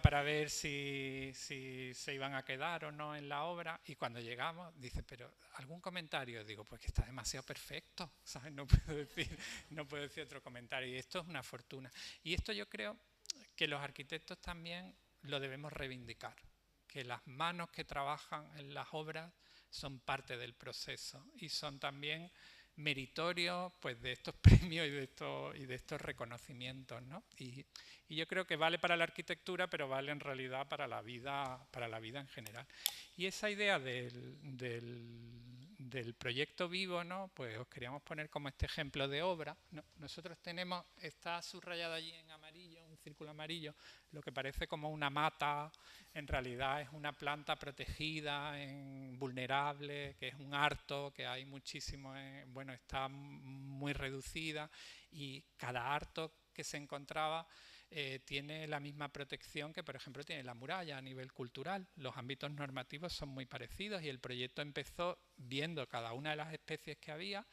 para ver si se iban a quedar o no en la obra, y cuando llegamos, dice, pero ¿algún comentario? Digo, pues que está demasiado perfecto, ¿sabes? No puedo decir otro comentario, y esto es una fortuna. Y esto yo creo que los arquitectos también lo debemos reivindicar, que las manos que trabajan en las obras son parte del proceso y son también meritorios pues, de estos premios y de estos reconocimientos, ¿no? Y yo creo que vale para la arquitectura, pero vale en realidad para la vida en general. Y esa idea del proyecto vivo, ¿no? Pues os queríamos poner como este ejemplo de obra, ¿no? Nosotros está subrayado allí en amarillo, un círculo amarillo, lo que parece como una mata, en realidad es una planta protegida, vulnerable, que es un harto, que hay muchísimo, bueno, está muy reducida, y cada harto que se encontraba tiene la misma protección que, por ejemplo, tiene la muralla a nivel cultural. Los ámbitos normativos son muy parecidos, y el proyecto empezó viendo cada una de las especies que había,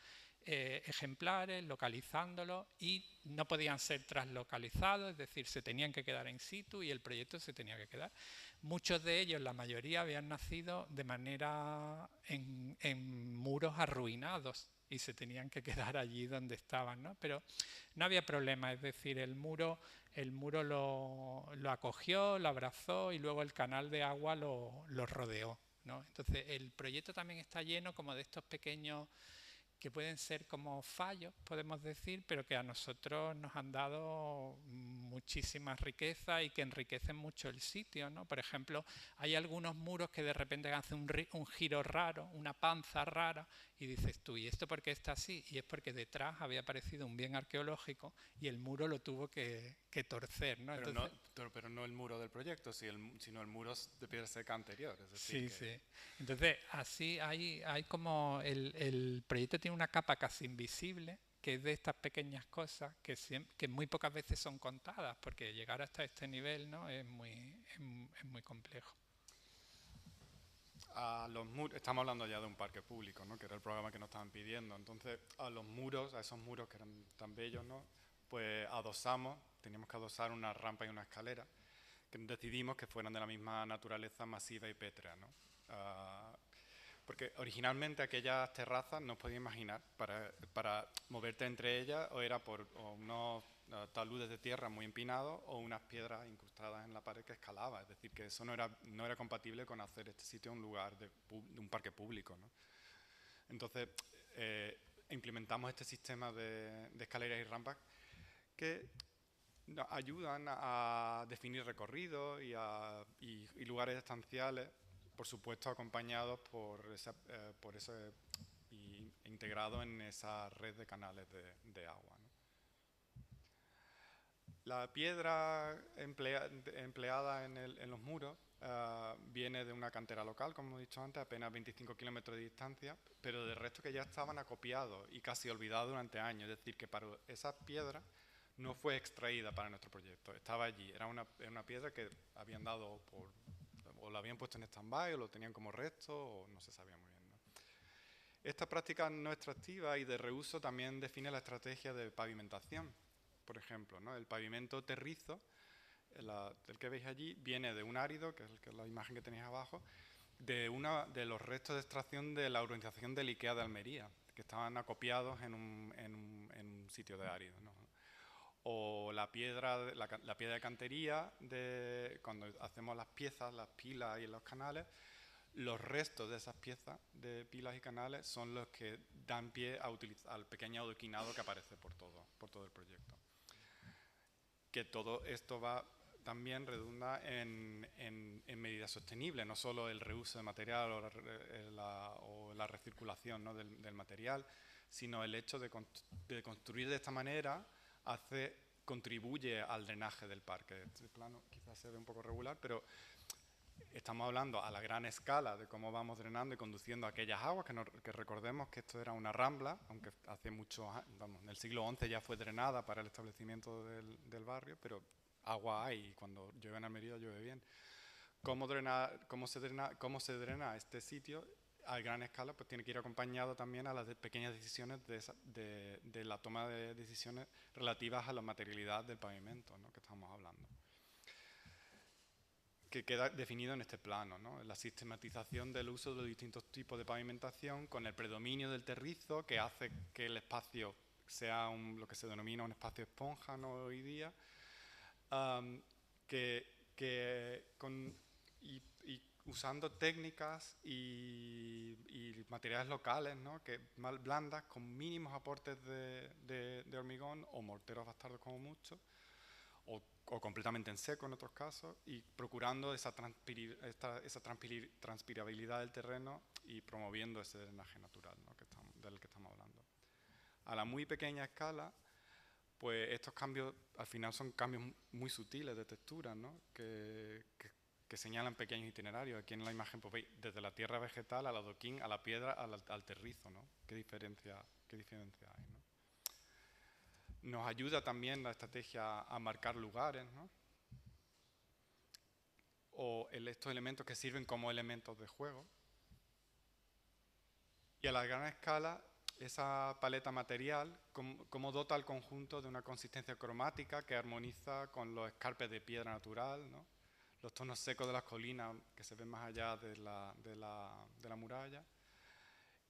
ejemplares, localizándolos, y no podían ser traslocalizados, es decir, se tenían que quedar in situ y el proyecto se tenía que quedar. Muchos de ellos, la mayoría, habían nacido de manera en muros arruinados y se tenían que quedar allí donde estaban, ¿no? Pero no había problema, es decir, el muro lo acogió, lo abrazó, y luego el canal de agua lo rodeó, ¿no? Entonces el proyecto también está lleno como de estos pequeños que pueden ser como fallos, podemos decir, pero que a nosotros nos han dado muchísima riqueza y que enriquecen mucho el sitio, ¿no? Por ejemplo, hay algunos muros que de repente hacen un giro raro, una panza rara, y dices tú, ¿y esto por qué está así? Y es porque detrás había aparecido un bien arqueológico y el muro lo tuvo que torcer, ¿no? Pero no el muro del proyecto, sino el muro de piedra seca anterior. Es decir, sí. Entonces, así hay como el proyecto tiene una capa casi invisible, que es de estas pequeñas cosas que muy pocas veces son contadas, porque llegar hasta este nivel, ¿no? es muy complejo. Estamos hablando ya de un parque público, ¿no? Que era el programa que nos estaban pidiendo. Entonces, a esos muros que eran tan bellos, ¿no? Pues teníamos que adosar una rampa y una escalera, que decidimos que fueran de la misma naturaleza, masiva y pétrea, ¿no? Porque originalmente aquellas terrazas, no os podéis imaginar, para moverte entre ellas o era por unos taludes de tierra muy empinados o unas piedras incrustadas en la pared que escalaba. Es decir, que eso no era compatible con hacer este sitio un lugar de un parque público, ¿no? Entonces, implementamos este sistema de escaleras y rampas que nos ayudan a definir recorridos y lugares estanciales, por supuesto acompañados por ese y integrado en esa red de canales de agua, ¿no? La piedra empleada en los muros viene de una cantera local, como he dicho antes, apenas 25 kilómetros de distancia, pero de resto que ya estaban acopiados y casi olvidados durante años. Es decir, que para esas piedras no fue extraída para nuestro proyecto, estaba allí. Era una piedra que habían dado o la habían puesto en stand-by o lo tenían como resto o no se sabía muy bien, ¿no? Esta práctica no extractiva y de reuso también define la estrategia de pavimentación. Por ejemplo, ¿no? El pavimento terrizo, el que veis allí, viene de un árido, que es la imagen que tenéis abajo, de los restos de extracción de la urbanización del IKEA de Almería, que estaban acopiados en un sitio de árido, ¿no? O la piedra de cantería, cuando hacemos las piezas, las pilas y los canales, los restos de esas piezas de pilas y canales son los que dan pie al pequeño adoquinado que aparece por todo el proyecto. Que todo esto también redunda en medidas sostenibles, no solo el reuso de material o la recirculación, ¿no? del material, sino el hecho de construir de esta manera contribuye al drenaje del parque. Este plano quizás se ve un poco regular, pero estamos hablando a la gran escala de cómo vamos drenando y conduciendo aquellas aguas, que recordemos que esto era una rambla, aunque hace muchos años, en el siglo XI ya fue drenada para el establecimiento del barrio, pero agua hay y cuando llueve en Almería llueve bien. ¿Cómo se drena este sitio a gran escala? Pues tiene que ir acompañado también a las pequeñas decisiones de la toma de decisiones relativas a la materialidad del pavimento, ¿no? que estamos hablando, que queda definido en este plano, ¿no? La sistematización del uso de los distintos tipos de pavimentación con el predominio del terrizo, que hace que el espacio sea lo que se denomina un espacio esponja, ¿no? Hoy día, y usando técnicas y materiales locales, ¿no? Más blandas, con mínimos aportes de hormigón o morteros bastardos como mucho, o completamente en seco en otros casos, y procurando esa transpirabilidad del terreno y promoviendo ese drenaje natural, ¿no? del que estamos hablando. A la muy pequeña escala, pues estos cambios al final son cambios muy sutiles de textura, ¿no? que señalan pequeños itinerarios. Aquí en la imagen pues veis desde la tierra vegetal al adoquín, a la piedra, al terrizo, ¿no? ¿Qué diferencia hay, ¿no? Nos ayuda también la estrategia a marcar lugares, ¿no? O estos elementos que sirven como elementos de juego. Y a la gran escala, esa paleta material, cómo dota al conjunto de una consistencia cromática que armoniza con los escarpes de piedra natural, ¿no? Los tonos secos de las colinas que se ven más allá de la muralla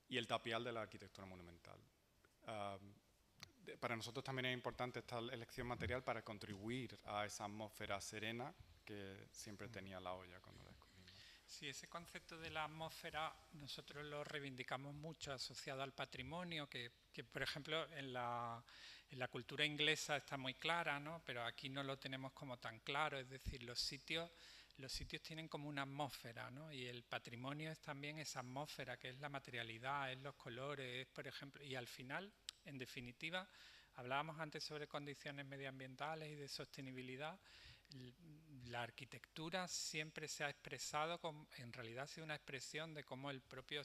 y el tapial de la arquitectura monumental. Para nosotros también es importante esta elección material para contribuir a esa atmósfera serena que siempre tenía la olla cuando la descubrimos. Sí, ese concepto de la atmósfera nosotros lo reivindicamos mucho asociado al patrimonio, que por ejemplo en la cultura inglesa está muy clara, ¿no? Pero aquí no lo tenemos como tan claro, es decir, los sitios tienen como una atmósfera, ¿no? Y el patrimonio es también esa atmósfera, que es la materialidad, es los colores, es, por ejemplo, y al final, en definitiva, hablábamos antes sobre condiciones medioambientales y de sostenibilidad. La arquitectura siempre se ha expresado, en realidad ha sido una expresión de cómo el propio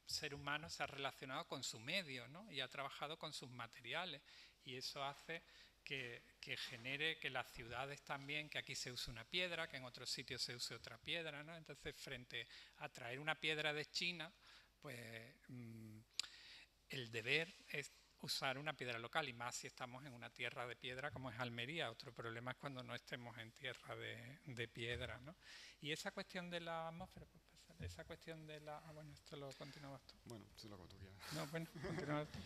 ser humano se ha relacionado con su medio, ¿no? Y ha trabajado con sus materiales, y eso hace que genere que las ciudades también, que aquí se use una piedra, que en otros sitios se use otra piedra, ¿no? Entonces, frente a traer una piedra de China, pues el deber es usar una piedra local, y más si estamos en una tierra de piedra como es Almería. Otro problema es cuando no estemos en tierra de piedra, ¿no? Y esa cuestión de la atmósfera, pues pasaré. esa cuestión de la... bueno, esto lo continuabas tú. Bueno, eso es lo que tú quieras. No, bueno, continuabas tú.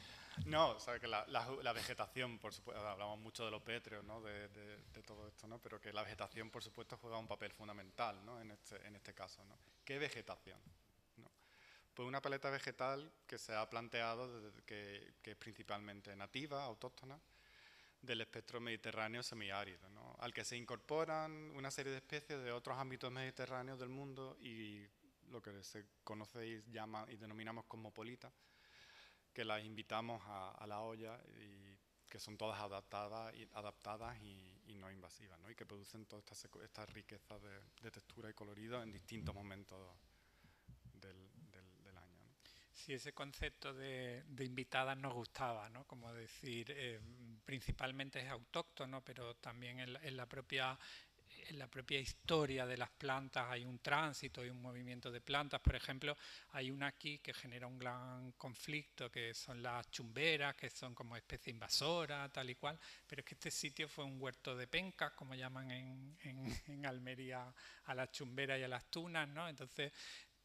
No, o sea, que la vegetación, por supuesto, hablamos mucho de lo pétreo, ¿no? De todo esto, ¿no? Pero que la vegetación, por supuesto, juega un papel fundamental, ¿no? En este caso, ¿no? ¿Qué vegetación? ¿No? Pues una paleta vegetal que se ha planteado que es principalmente nativa, autóctona, del espectro mediterráneo semiárido, ¿no? Al que se incorporan una serie de especies de otros ámbitos mediterráneos del mundo y lo que se conoce y denominamos cosmopolita, que las invitamos a la olla y que son todas adaptadas y no invasivas, ¿no? Y que producen toda esta riqueza de textura y colorido en distintos momentos del año, ¿no? Sí, ese concepto de invitadas nos gustaba, ¿no? Como decir, principalmente es autóctono, pero también en la propia historia de las plantas hay un tránsito y un movimiento de plantas. Por ejemplo, hay una aquí que genera un gran conflicto, que son las chumberas, que son como especie invasora, tal y cual, pero es que este sitio fue un huerto de pencas, como llaman en Almería a las chumberas y a las tunas, ¿no? Entonces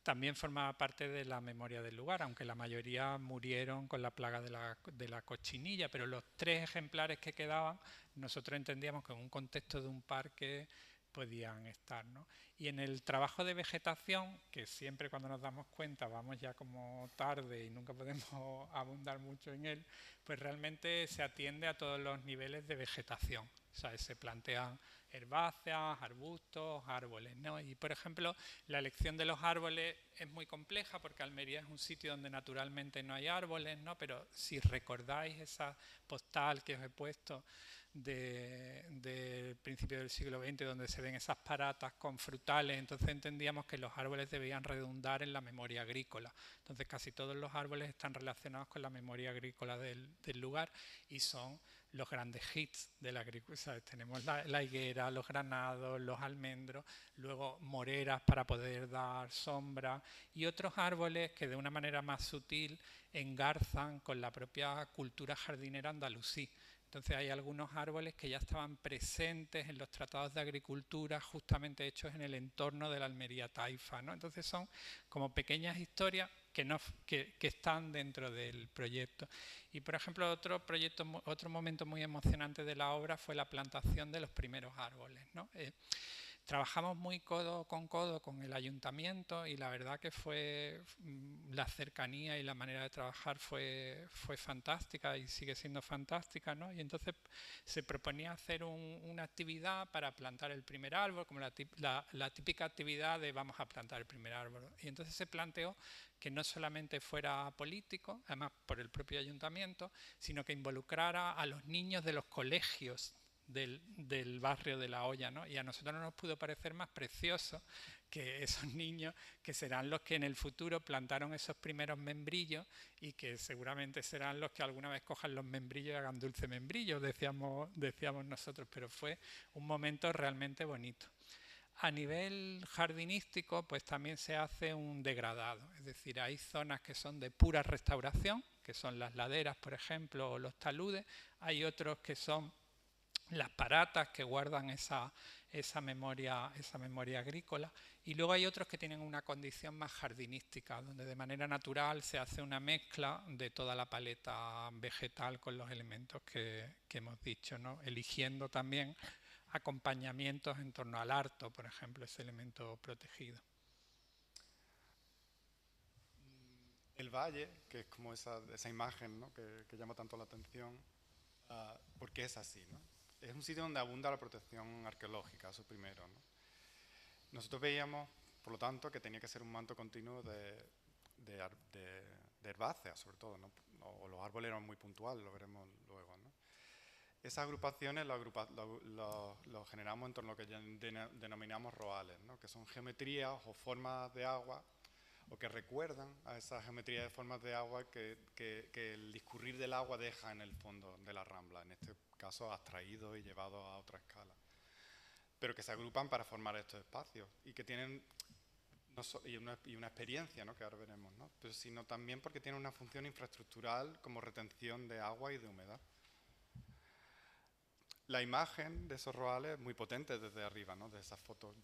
también formaba parte de la memoria del lugar, aunque la mayoría murieron con la plaga de la cochinilla, pero los 3 ejemplares que quedaban, nosotros entendíamos que en un contexto de un parque podían estar, ¿no? Y en el trabajo de vegetación, que siempre cuando nos damos cuenta vamos ya como tarde y nunca podemos abundar mucho en él, pues realmente se atiende a todos los niveles de vegetación. O sea, se plantean herbáceas, arbustos, árboles, ¿no? Y por ejemplo, la elección de los árboles es muy compleja porque Almería es un sitio donde naturalmente no hay árboles, ¿no? Pero si recordáis esa postal que os he puesto del principio del siglo XX, donde se ven esas paratas con frutales, entonces entendíamos que los árboles debían redundar en la memoria agrícola. Entonces casi todos los árboles están relacionados con la memoria agrícola del lugar y son los grandes hits de la agricultura. Tenemos la higuera, los granados, los almendros, luego moreras para poder dar sombra y otros árboles que de una manera más sutil engarzan con la propia cultura jardinera andalusí. Entonces hay algunos árboles que ya estaban presentes en los tratados de agricultura justamente hechos en el entorno de la Almería Taifa, ¿no? Entonces son como pequeñas historias que están dentro del proyecto. Y por ejemplo otro momento muy emocionante de la obra fue la plantación de los primeros árboles, ¿no? Trabajamos muy codo con el ayuntamiento y la verdad que fue la cercanía y la manera de trabajar fue fantástica y sigue siendo fantástica, ¿no? Y entonces se proponía hacer una actividad para plantar el primer árbol, como la típica actividad de vamos a plantar el primer árbol. Y entonces se planteó que no solamente fuera político, además por el propio ayuntamiento, sino que involucrara a los niños de los colegios del barrio de La Hoya, ¿no? Y a nosotros no nos pudo parecer más precioso que esos niños que serán los que en el futuro plantaron esos primeros membrillos y que seguramente serán los que alguna vez cojan los membrillos y hagan dulce membrillo, decíamos nosotros, pero fue un momento realmente bonito. A nivel jardinístico, pues también se hace un degradado, es decir, hay zonas que son de pura restauración, que son las laderas, por ejemplo, o los taludes, hay otros que son las paratas que guardan esa memoria agrícola y luego hay otros que tienen una condición más jardinística donde de manera natural se hace una mezcla de toda la paleta vegetal con los elementos que hemos dicho, ¿no? Eligiendo también acompañamientos en torno al arto, por ejemplo, ese elemento protegido. El valle, que es como esa imagen, ¿no? que llama tanto la atención, porque es así, ¿no? Es un sitio donde abunda la protección arqueológica, eso primero, ¿no? Nosotros veíamos, por lo tanto, que tenía que ser un manto continuo de herbáceas, sobre todo, ¿no? O los árboles eran muy puntuales, lo veremos luego, ¿no? Esas agrupaciones lo generamos en torno a lo que denominamos roales, ¿no? Que son geometrías o formas de agua, o que recuerdan a esa geometría de formas de agua que el discurrir del agua deja en el fondo de la rambla, en este caso abstraído y llevado a otra escala, pero que se agrupan para formar estos espacios y que tienen una experiencia, ¿no? Que ahora veremos, ¿no? Pero sino también porque tienen una función infraestructural como retención de agua y de humedad. la imagen de esos roales es muy potente desde arriba, ¿no? De esas fotos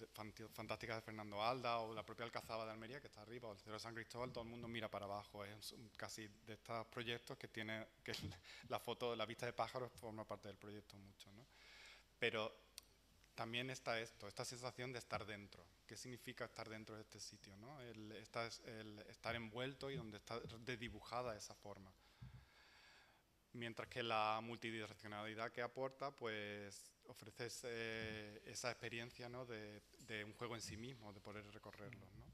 fantásticas de Fernando Alda o la propia Alcazaba de Almería que está arriba, o el Cerro de San Cristóbal, todo el mundo mira para abajo. Es casi de estos proyectos que tiene que la foto, la vista de pájaros forma parte del proyecto mucho, ¿no? Pero también está esta sensación de estar dentro. ¿Qué significa estar dentro de este sitio, ¿no? El estar envuelto y donde está desdibujada esa forma. Mientras que la multidireccionalidad que aporta, pues ofrece esa experiencia, ¿no? de un juego en sí mismo, de poder recorrerlo, ¿no?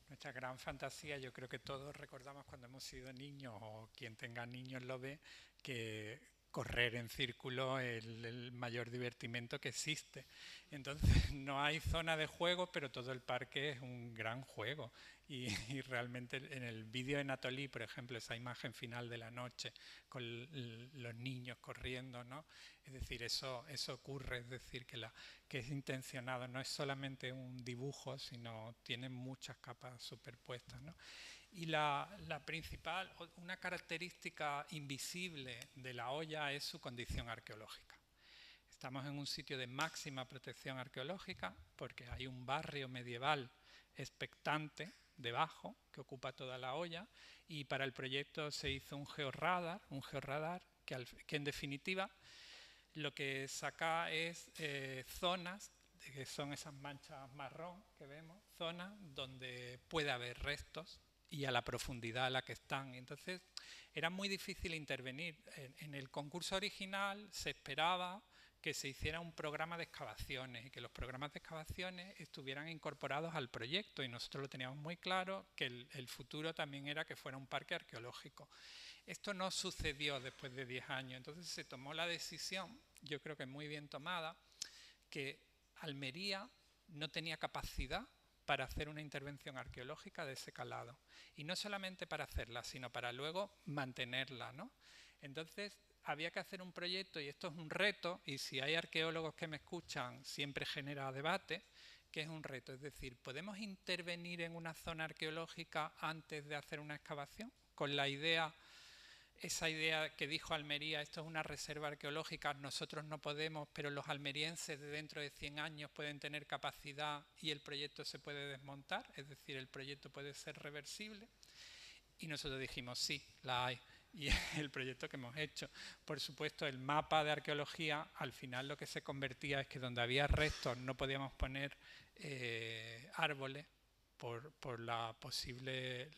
Nuestra gran fantasía, yo creo que todos recordamos cuando hemos sido niños, o quien tenga niños lo ve, que correr en círculo es el mayor divertimento que existe. Entonces no hay zona de juego, pero todo el parque es un gran juego. Y realmente en el vídeo de Nathalie, por ejemplo, esa imagen final de la noche con los niños corriendo, ¿no? Es decir, eso ocurre, es decir, que es intencionado, no es solamente un dibujo, sino tiene muchas capas superpuestas, ¿no? Y la principal, una característica invisible de la olla es su condición arqueológica. Estamos en un sitio de máxima protección arqueológica porque hay un barrio medieval expectante debajo que ocupa toda la olla, y para el proyecto se hizo un georradar que en definitiva lo que saca es zonas, que son esas manchas marrón que vemos, zonas donde puede haber restos y a la profundidad a la que están. Entonces era muy difícil intervenir. En el concurso original se esperaba que se hiciera un programa de excavaciones y que los programas de excavaciones estuvieran incorporados al proyecto, y nosotros lo teníamos muy claro que el futuro también era que fuera un parque arqueológico. Esto no sucedió después de 10 años, entonces se tomó la decisión, yo creo que muy bien tomada, que Almería no tenía capacidad para hacer una intervención arqueológica de ese calado. Y no solamente para hacerla, sino para luego mantenerla, ¿no? Entonces había que hacer un proyecto, y esto es un reto, y si hay arqueólogos que me escuchan siempre genera debate, que es un reto. Es decir, ¿podemos intervenir en una zona arqueológica antes de hacer una excavación? Con la idea... Esa idea que dijo Almería, esto es una reserva arqueológica, nosotros no podemos, pero los almerienses de dentro de 100 años pueden tener capacidad y el proyecto se puede desmontar, es decir, el proyecto puede ser reversible. Y nosotros dijimos, sí, la hay. Y es el proyecto que hemos hecho. Por supuesto, el mapa de arqueología, al final lo que se convertía es que donde había restos no podíamos poner árboles por la posible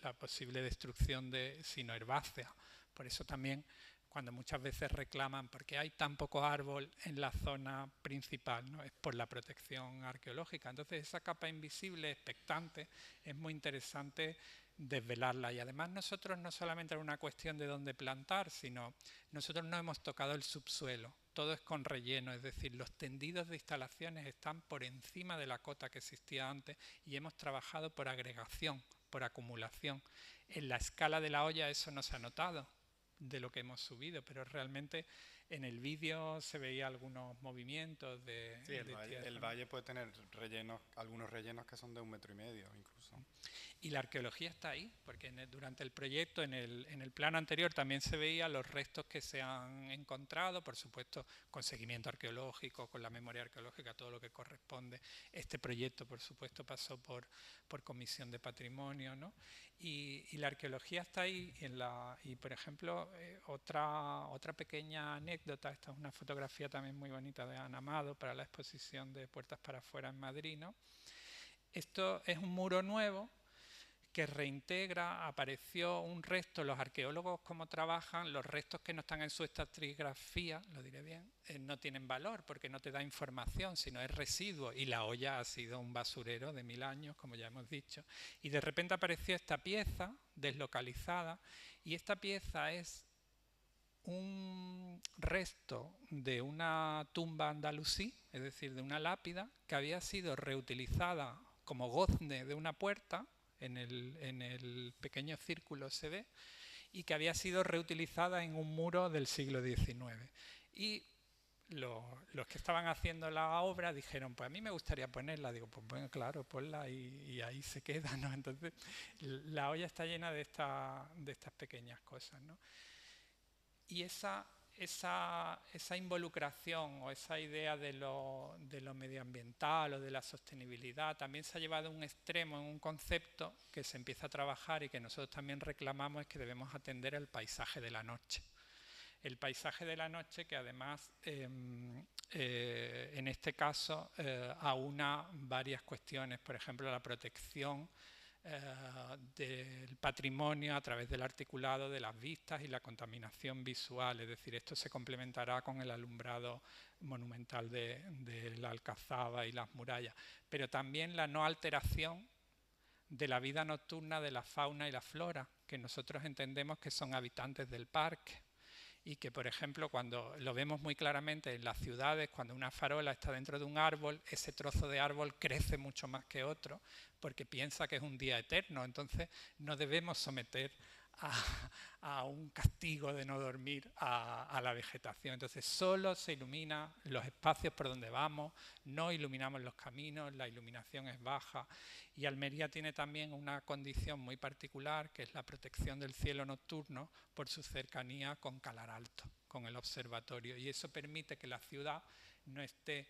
destrucción de sino herbácea. Por eso también cuando muchas veces reclaman por qué hay tan poco árbol en la zona principal, ¿no? Es por la protección arqueológica. Entonces esa capa invisible, expectante, es muy interesante desvelarla. Y además nosotros no solamente era una cuestión de dónde plantar, sino nosotros no hemos tocado el subsuelo. Todo es con relleno, es decir, los tendidos de instalaciones están por encima de la cota que existía antes, y hemos trabajado por agregación, por acumulación. En la escala de la olla eso no se ha notado de lo que hemos subido, pero realmente en el vídeo se veía algunos movimientos de... Sí, el valle puede tener rellenos, algunos rellenos que son de 1,5 metros incluso. Y la arqueología está ahí, porque durante el proyecto, en el plano anterior también se veían los restos que se han encontrado, por supuesto con seguimiento arqueológico, con la memoria arqueológica, todo lo que corresponde. Este proyecto, por supuesto, pasó por Comisión de Patrimonio, ¿no? Y la arqueología está ahí. Y por ejemplo, otra pequeña anécdota, esta es una fotografía también muy bonita de Ana Amado para la exposición de Puertas para Afuera en Madrid, ¿no? Esto es un muro nuevo que reintegra, apareció un resto, los arqueólogos como trabajan, los restos que no están en su estratigrafía, lo diré bien, no tienen valor porque no te da información, sino es residuo, y la olla ha sido un basurero de 1000 años, como ya hemos dicho, y de repente apareció esta pieza deslocalizada, y esta pieza es un resto de una tumba andalusí, es decir, de una lápida que había sido reutilizada como gozne de una puerta, en el pequeño círculo se ve, y que había sido reutilizada en un muro del siglo XIX. Y los que estaban haciendo la obra dijeron, pues a mí me gustaría ponerla. Digo, pues bueno, claro, ponla y ahí se queda, ¿no? Entonces la olla está llena de estas pequeñas cosas, ¿no? Y esa esa involucración o esa idea de lo medioambiental o de la sostenibilidad también se ha llevado a un extremo en un concepto que se empieza a trabajar y que nosotros también reclamamos, es que debemos atender el paisaje de la noche. El paisaje de la noche, que además en este caso aúna varias cuestiones, por ejemplo la protección del patrimonio a través del articulado de las vistas y la contaminación visual, es decir, esto se complementará con el alumbrado monumental de la Alcazaba y las murallas, pero también la no alteración de la vida nocturna de la fauna y la flora, que nosotros entendemos que son habitantes del parque, y que, por ejemplo, cuando lo vemos muy claramente en las ciudades, cuando una farola está dentro de un árbol, ese trozo de árbol crece mucho más que otro, porque piensa que es un día eterno. Entonces, no debemos someter a un castigo de no dormir a la vegetación. Entonces, solo se ilumina los espacios por donde vamos, no iluminamos los caminos, la iluminación es baja. Y Almería tiene también una condición muy particular, que es la protección del cielo nocturno por su cercanía con Calar Alto, con el observatorio. Y eso permite que la ciudad no esté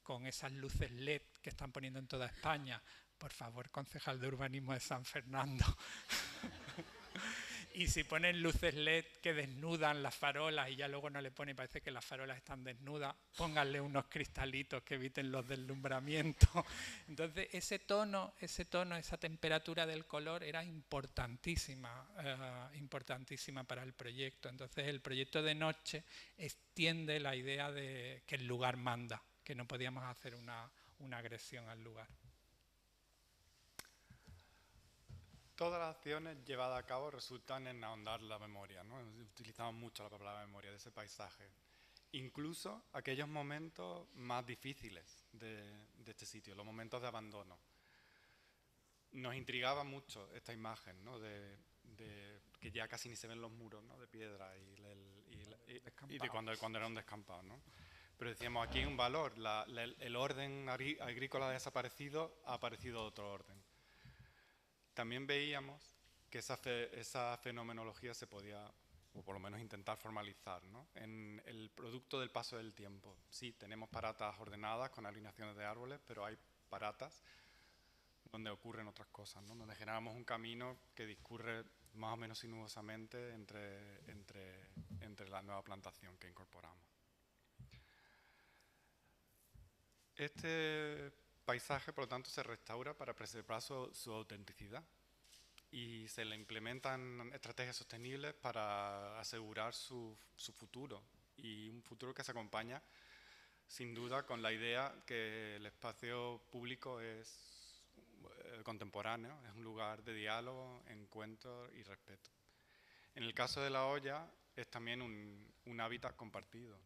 con esas luces LED que están poniendo en toda España. Por favor, concejal de urbanismo de San Fernando. Y si ponen luces LED que desnudan las farolas y ya luego no le ponen, parece que las farolas están desnudas, pónganle unos cristalitos que eviten los deslumbramientos. Entonces ese tono, esa temperatura del color era importantísima para el proyecto. Entonces el proyecto de noche extiende la idea de que el lugar manda, que no podíamos hacer una agresión al lugar. Todas las acciones llevadas a cabo resultan en ahondar la memoria, ¿no? Utilizamos mucho la palabra memoria de ese paisaje. Incluso aquellos momentos más difíciles de este sitio, los momentos de abandono. Nos intrigaba mucho esta imagen, ¿no? de que ya casi ni se ven los muros, ¿no? De piedra y de cuando era un descampado, ¿no? Pero decíamos, aquí hay un valor, el orden agrícola ha desaparecido, ha aparecido otro orden. También veíamos que esa fenomenología se podía, o por lo menos intentar formalizar, ¿no? En el producto del paso del tiempo. Sí, tenemos paratas ordenadas con alineaciones de árboles, pero hay paratas donde ocurren otras cosas, ¿no? Donde generamos un camino que discurre más o menos sinuosamente entre la nueva plantación que incorporamos. Este paisaje, por lo tanto, se restaura para preservar su autenticidad y se le implementan estrategias sostenibles para asegurar su futuro, y un futuro que se acompaña sin duda con la idea que el espacio público es contemporáneo, es un lugar de diálogo, encuentro y respeto. En el caso de La Hoya es también un hábitat compartido.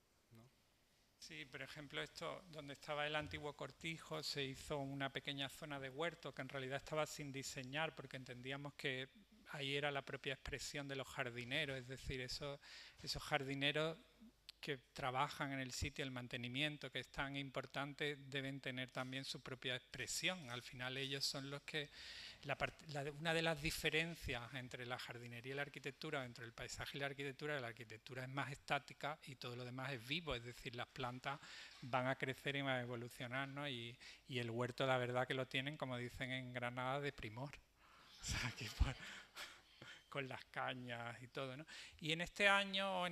Sí, por ejemplo, esto donde estaba el antiguo cortijo se hizo una pequeña zona de huerto que en realidad estaba sin diseñar porque entendíamos que ahí era la propia expresión de los jardineros, es decir, esos jardineros que trabajan en el sitio, el mantenimiento que es tan importante, deben tener también su propia expresión. Al final ellos son los que... una de las diferencias entre la jardinería y la arquitectura, entre el paisaje y la arquitectura es más estática y todo lo demás es vivo, es decir, las plantas van a crecer y van a evolucionar, ¿no? Y el huerto, la verdad que lo tienen, como dicen en Granada, de primor. O sea, aquí con las cañas y todo, ¿no? Y en este año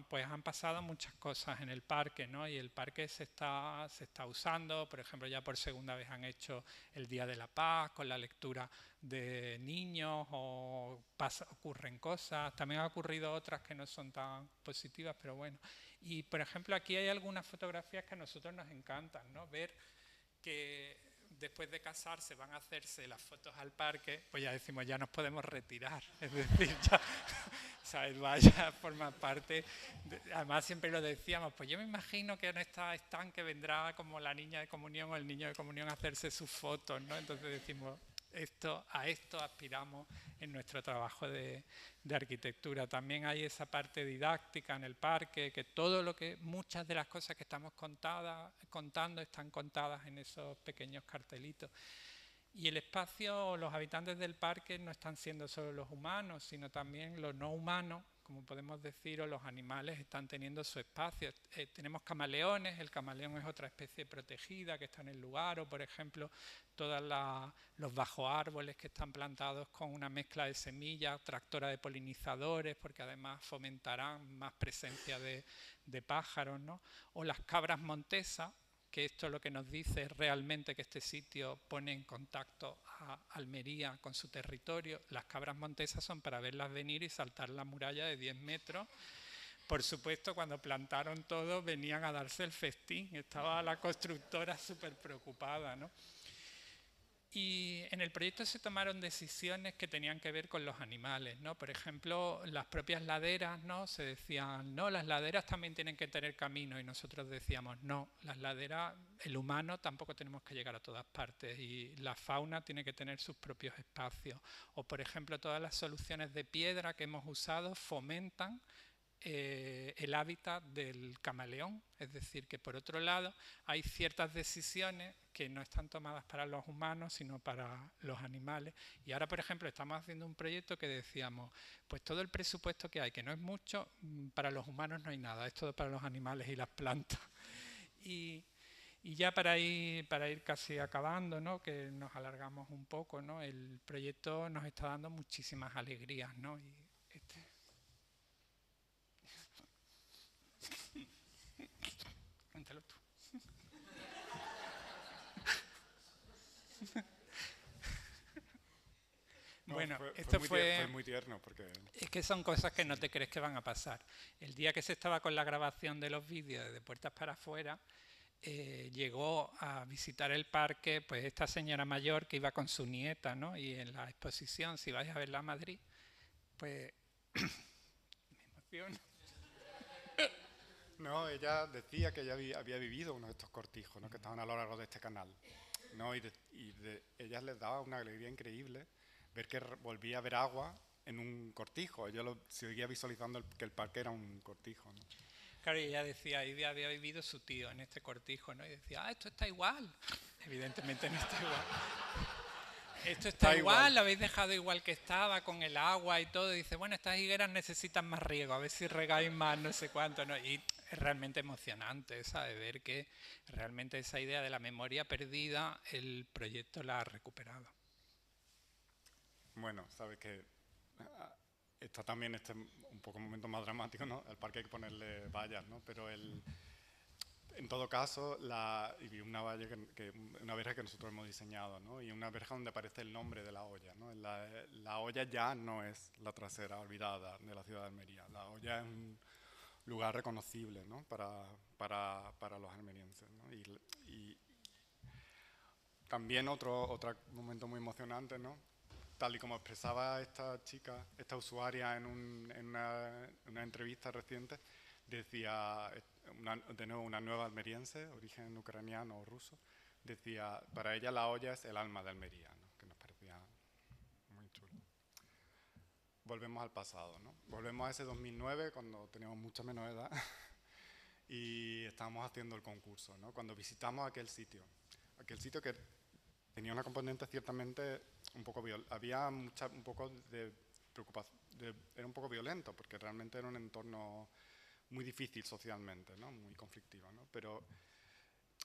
pues han pasado muchas cosas en el parque, ¿no? Y el parque se está usando, por ejemplo, ya por segunda vez han hecho el Día de la Paz con la lectura de niños, o ocurren cosas, también han ocurrido otras que no son tan positivas, pero bueno. Y por ejemplo aquí hay algunas fotografías que a nosotros nos encantan, ¿no? Ver que después de casarse van a hacerse las fotos al parque, pues ya decimos, ya nos podemos retirar. Es decir, ya, ¿sabes? Vaya a formar parte. Además siempre lo decíamos, pues yo me imagino que en esta estanque vendrá como la niña de comunión o el niño de comunión a hacerse sus fotos, ¿no? Entonces decimos, a esto aspiramos en nuestro trabajo de arquitectura. También hay esa parte didáctica en el parque, que muchas de las cosas que estamos contando están contadas en esos pequeños cartelitos. Y el espacio, los habitantes del parque no están siendo solo los humanos, sino también los no humanos como podemos decir, o los animales están teniendo su espacio. Tenemos camaleones, el camaleón es otra especie protegida que está en el lugar, o por ejemplo todos los bajo árboles que están plantados con una mezcla de semillas, tractora de polinizadores, porque además fomentarán más presencia de pájaros, ¿no? O las cabras montesas, que esto lo que nos dice es realmente que este sitio pone en contacto a Almería con su territorio. Las cabras montesas son para verlas venir y saltar la muralla de 10 metros. Por supuesto, cuando plantaron todo venían a darse el festín. Estaba la constructora súper preocupada, ¿no? Y en el proyecto se tomaron decisiones que tenían que ver con los animales, ¿no? Por ejemplo, las propias laderas, ¿no? Se decían, no, las laderas también tienen que tener camino, y nosotros decíamos, no, las laderas, el humano tampoco tenemos que llegar a todas partes, y la fauna tiene que tener sus propios espacios. O por ejemplo, todas las soluciones de piedra que hemos usado fomentan el hábitat del camaleón, es decir, que por otro lado hay ciertas decisiones que no están tomadas para los humanos, sino para los animales. Y ahora, por ejemplo, estamos haciendo un proyecto que decíamos, pues todo el presupuesto que hay, que no es mucho, para los humanos no hay nada, es todo para los animales y las plantas. Y ya para ir casi acabando, ¿no? Que nos alargamos un poco, ¿no? El proyecto nos está dando muchísimas alegrías, ¿no? Y cuéntalo tú. No, bueno, fue muy tierno porque... Es que son cosas que no te crees que van a pasar. El día que se estaba con la grabación de los vídeos de Puertas para Afuera, llegó a visitar el parque pues esta señora mayor que iba con su nieta, ¿no? Y en la exposición, si vais a verla a Madrid, pues me emociono. No, ella decía que ella había vivido uno de estos cortijos, ¿no? Que estaban a lo largo de este canal, ¿no? Ellas les daba una alegría increíble ver que volvía a haber agua en un cortijo. Ella seguía visualizando que el parque era un cortijo, ¿no? Claro, y ella decía, ahí había vivido su tío en este cortijo, ¿no? Y decía, esto está igual. Evidentemente no está igual. Esto está igual, lo habéis dejado igual que estaba, con el agua y todo. Y dice, bueno, estas higueras necesitan más riego, a ver si regáis más, no sé cuánto, ¿no? Y es realmente emocionante, ¿sabes? Ver que realmente esa idea de la memoria perdida, el proyecto la ha recuperado. Bueno, sabes que está también un poco un momento más dramático, ¿no? Al parque hay que ponerle vallas, ¿no? Pero en todo caso, y una valla una verja que nosotros hemos diseñado, ¿no? Y una verja donde aparece el nombre de la olla, ¿no? La olla ya no es la trasera olvidada de la ciudad de Almería. La olla es un lugar reconocible, ¿no? para los almerienses, ¿no? Y también otro momento muy emocionante, ¿no? Tal y como expresaba esta chica, esta usuaria en una entrevista reciente, decía, de nuevo una nueva almeriense, origen ucraniano o ruso, decía, para ella la olla es el alma de Almería, ¿no? Que nos parecía muy chulo. Volvemos al pasado, ¿no? Volvemos a ese 2009, cuando teníamos mucha menos edad, y estábamos haciendo el concurso, ¿no? Cuando visitamos aquel sitio que tenía una componente ciertamente un poco había un poco de preocupación, era un poco violento, porque realmente era un entorno muy difícil socialmente, ¿no? Muy conflictivo, ¿no? Pero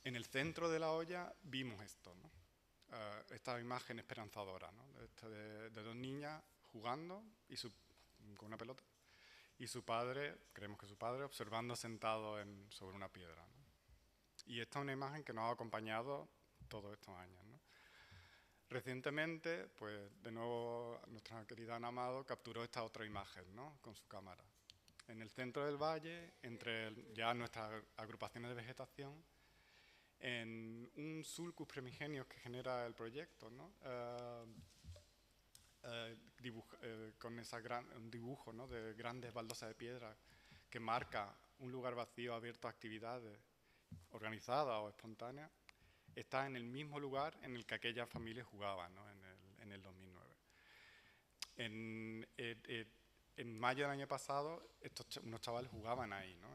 en el centro de la olla vimos esto, ¿no? Esta imagen esperanzadora, ¿no? De dos niñas jugando con una pelota, y su padre, creemos que su padre, observando sentado sobre una piedra, ¿no? Y esta es una imagen que nos ha acompañado todos estos años, ¿no? Recientemente, pues de nuevo nuestra querida Ana Amado capturó esta otra imagen, ¿no? Con su cámara. En el centro del valle, entre ya nuestras agrupaciones de vegetación, en un sulcus primigenio que genera el proyecto, ¿no? Con un dibujo, ¿no? De grandes baldosas de piedra que marca un lugar vacío abierto a actividades organizadas o espontáneas, está en el mismo lugar en el que aquella familia jugaba, ¿no? en el 2009. En mayo del año pasado, unos chavales jugaban ahí, ¿no?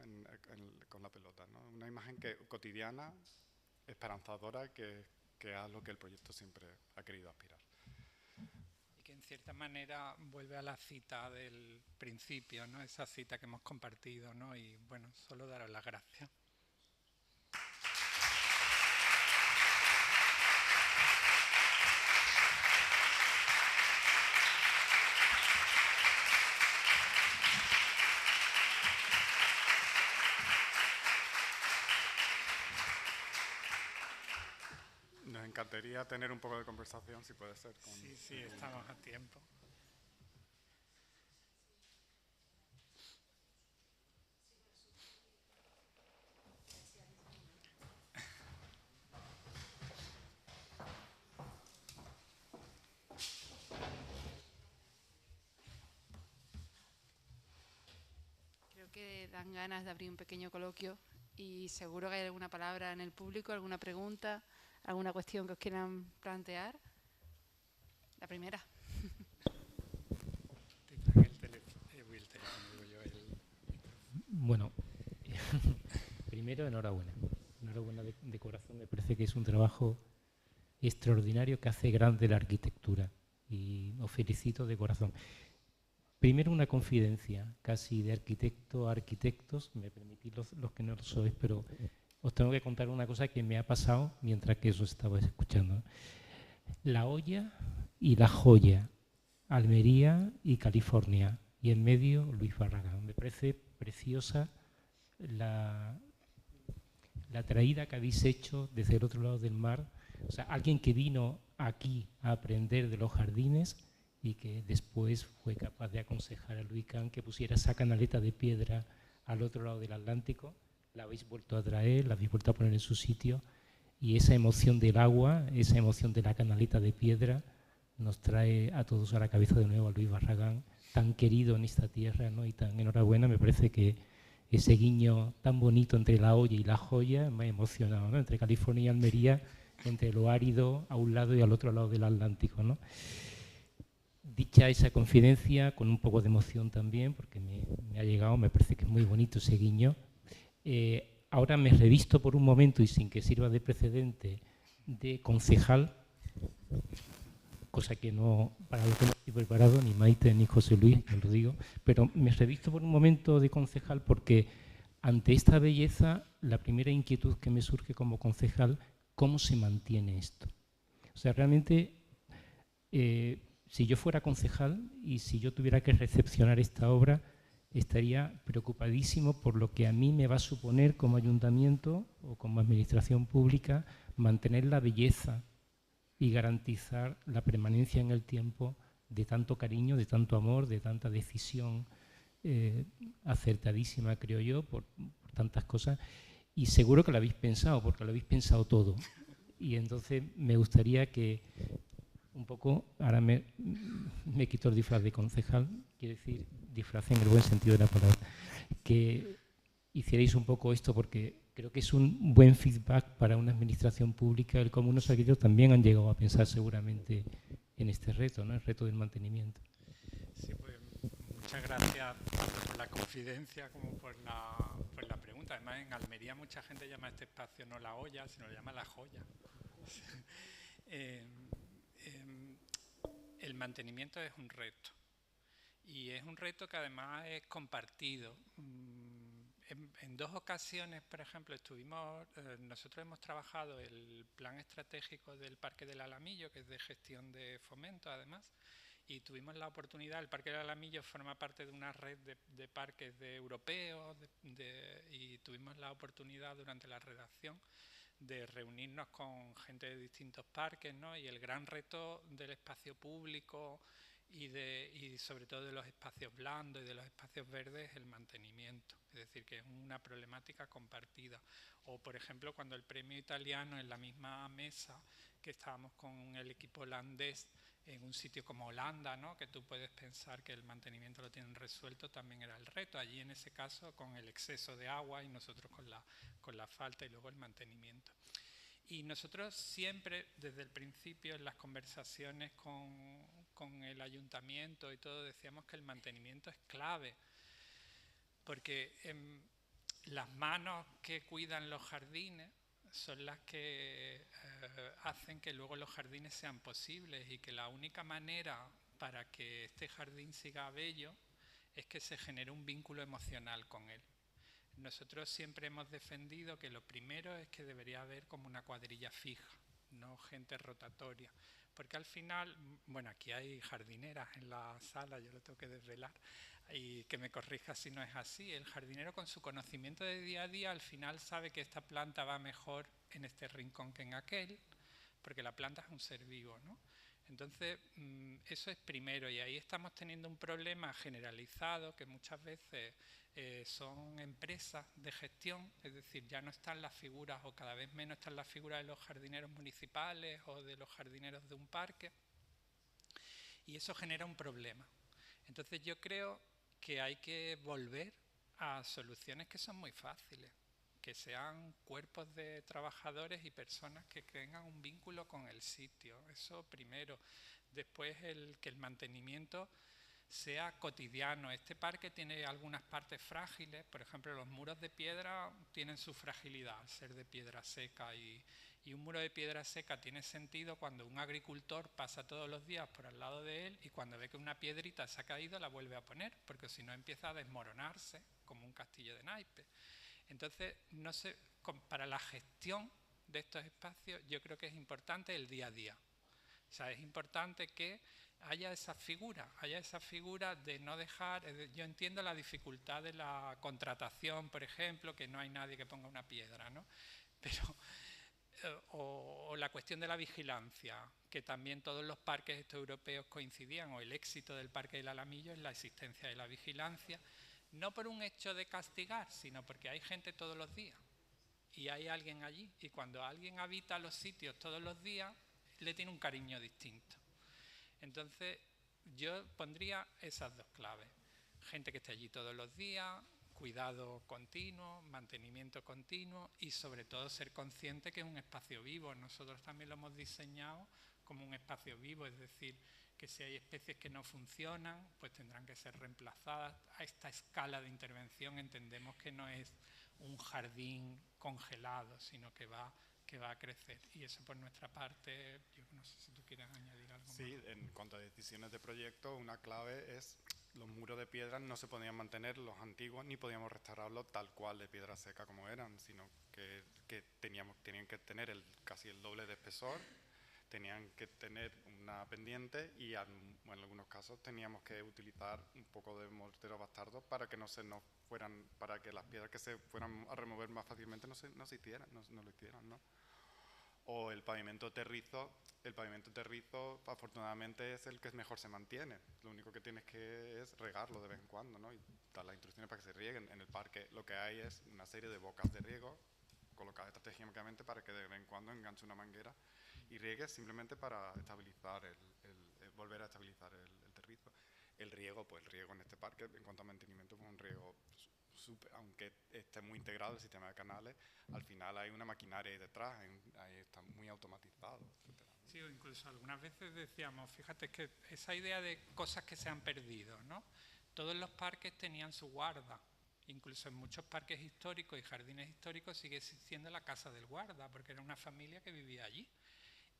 con la pelota, ¿no? Una imagen cotidiana, esperanzadora, que es a lo que el proyecto siempre ha querido aspirar. Y que en cierta manera vuelve a la cita del principio, ¿no? Esa cita que hemos compartido, ¿no? Y bueno, solo daros las gracias. Nos encantaría tener un poco de conversación, si puede ser. Sí, estamos a tiempo. Creo que dan ganas de abrir un pequeño coloquio y seguro que hay alguna palabra en el público, alguna pregunta, alguna cuestión que os quieran plantear. La primera. Bueno, primero enhorabuena. Enhorabuena de corazón. Me parece que es un trabajo extraordinario que hace grande la arquitectura y os felicito de corazón. Primero una confidencia casi de arquitecto a arquitectos, me permitís los que no lo sois, pero os tengo que contar una cosa que me ha pasado mientras que os estabais escuchando. La olla y la joya, Almería y California, y en medio Luis Barragán. Me parece preciosa la traída que habéis hecho desde el otro lado del mar. O sea, alguien que vino aquí a aprender de los jardines y que después fue capaz de aconsejar a Luis Kahn que pusiera esa canaleta de piedra al otro lado del Atlántico. La habéis vuelto a traer, la habéis vuelto a poner en su sitio, y esa emoción del agua, esa emoción de la canaleta de piedra nos trae a todos a la cabeza de nuevo a Luis Barragán, tan querido en esta tierra, ¿no? Y tan enhorabuena. Me parece que ese guiño tan bonito entre la olla y la joya me ha emocionado, ¿no? Entre California y Almería, entre lo árido a un lado y al otro lado del Atlántico, ¿no? Dicha esa confidencia, con un poco de emoción también, porque me ha llegado, me parece que es muy bonito ese guiño. Ahora me revisto por un momento, y sin que sirva de precedente, de concejal, cosa que no, para lo que no estoy preparado, ni Maite ni José Luis, os lo digo, pero me revisto por un momento de concejal porque ante esta belleza, la primera inquietud que me surge como concejal, ¿cómo se mantiene esto? O sea, realmente, si yo fuera concejal y si yo tuviera que recepcionar esta obra, estaría preocupadísimo por lo que a mí me va a suponer como ayuntamiento o como administración pública mantener la belleza y garantizar la permanencia en el tiempo de tanto cariño, de tanto amor, de tanta decisión acertadísima, creo yo, por tantas cosas. Y seguro que lo habéis pensado, porque lo habéis pensado todo. Y entonces me gustaría que un poco, ahora me quito el disfraz de concejal, quiero decir disfraz en el buen sentido de la palabra, que hicierais un poco esto, porque creo que es un buen feedback para una administración pública, el cómo unos arquitectos también han llegado a pensar seguramente en este reto, ¿no? El reto del mantenimiento. Sí, pues muchas gracias por la confidencia como por la pregunta. Además, en Almería mucha gente llama a este espacio no la olla, sino lo llama la joya. El mantenimiento es un reto, y es un reto que además es compartido. En dos ocasiones, por ejemplo, nosotros hemos trabajado el plan estratégico del Parque del Alamillo, que es de gestión de fomento además, y tuvimos la oportunidad. El Parque del Alamillo forma parte de una red de parques europeos, y tuvimos la oportunidad durante la redacción de reunirnos con gente de distintos parques, ¿no? Y el gran reto del espacio público y sobre todo de los espacios blandos y de los espacios verdes es el mantenimiento. Es decir, que es una problemática compartida. O, por ejemplo, cuando el premio italiano, en la misma mesa que estábamos con el equipo holandés en un sitio como Holanda, ¿no? Que tú puedes pensar que el mantenimiento lo tienen resuelto, también era el reto. Allí, en ese caso, con el exceso de agua y nosotros con la falta y luego el mantenimiento. Y nosotros siempre, desde el principio, en las conversaciones con el ayuntamiento y todo, decíamos que el mantenimiento es clave, porque las manos que cuidan los jardines son las que hacen que luego los jardines sean posibles, y que la única manera para que este jardín siga bello es que se genere un vínculo emocional con él. Nosotros siempre hemos defendido que lo primero es que debería haber como una cuadrilla fija, no gente rotatoria. Porque al final, bueno, aquí hay jardineras en la sala, yo lo tengo que desvelar, y que me corrija si no es así. El jardinero con su conocimiento de día a día al final sabe que esta planta va mejor en este rincón que en aquel, porque la planta es un ser vivo, ¿no? Entonces, eso es primero, y ahí estamos teniendo un problema generalizado que muchas veces son empresas de gestión, es decir, ya no están las figuras o cada vez menos están las figuras de los jardineros municipales o de los jardineros de un parque, y eso genera un problema. Entonces yo creo que hay que volver a soluciones que son muy fáciles, que sean cuerpos de trabajadores y personas que tengan un vínculo con el sitio. Eso primero. Después que el mantenimiento sea cotidiano. Este parque tiene algunas partes frágiles, por ejemplo, los muros de piedra tienen su fragilidad al ser de piedra seca, y un muro de piedra seca tiene sentido cuando un agricultor pasa todos los días por al lado de él y cuando ve que una piedrita se ha caído la vuelve a poner, porque si no empieza a desmoronarse como un castillo de naipes. Entonces, no sé, para la gestión de estos espacios yo creo que es importante el día a día. O sea, es importante que haya esa figura de no dejar. Yo entiendo la dificultad de la contratación, por ejemplo, que no hay nadie que ponga una piedra, ¿no? Pero, o la cuestión de la vigilancia, que también todos los parques estos europeos coincidían, o el éxito del Parque del Alamillo es la existencia de la vigilancia, no por un hecho de castigar, sino porque hay gente todos los días y hay alguien allí, y cuando alguien habita los sitios todos los días le tiene un cariño distinto. Entonces yo pondría esas dos claves: gente que esté allí todos los días, cuidado continuo, mantenimiento continuo, y sobre todo ser consciente que es un espacio vivo. Nosotros también lo hemos diseñado como un espacio vivo, es decir, que si hay especies que no funcionan, pues tendrán que ser reemplazadas. A esta escala de intervención entendemos que no es un jardín congelado, sino que va a crecer. Y eso por nuestra parte, yo no sé si tú quieres añadir algo más. Sí, en cuanto a decisiones de proyecto, una clave es los muros de piedra no se podían mantener los antiguos ni podíamos restaurarlos tal cual de piedra seca como eran, sino que tenían que tener casi el doble de espesor, tenían que tener una pendiente y en algunos casos teníamos que utilizar un poco de mortero bastardo para que no para que las piedras que se fueran a remover más fácilmente no lo hicieran, ¿no? O el pavimento terrizo. El pavimento terrizo, afortunadamente, es el que mejor se mantiene. Lo único que tienes que es regarlo de vez en cuando, ¿no? Y dar las instrucciones para que se rieguen. En el parque lo que hay es una serie de bocas de riego colocadas estratégicamente para que de vez en cuando enganche una manguera y riegue, simplemente para estabilizar volver a estabilizar el terrizo. El riego en este parque, en cuanto a mantenimiento, pues un riego aunque esté muy integrado el sistema de canales, al final hay una maquinaria ahí detrás, ahí está muy automatizado, etcétera. Sí, o incluso algunas veces decíamos, fíjate que esa idea de cosas que se han perdido, ¿no? Todos los parques tenían su guarda, incluso en muchos parques históricos y jardines históricos sigue existiendo la casa del guarda, porque era una familia que vivía allí.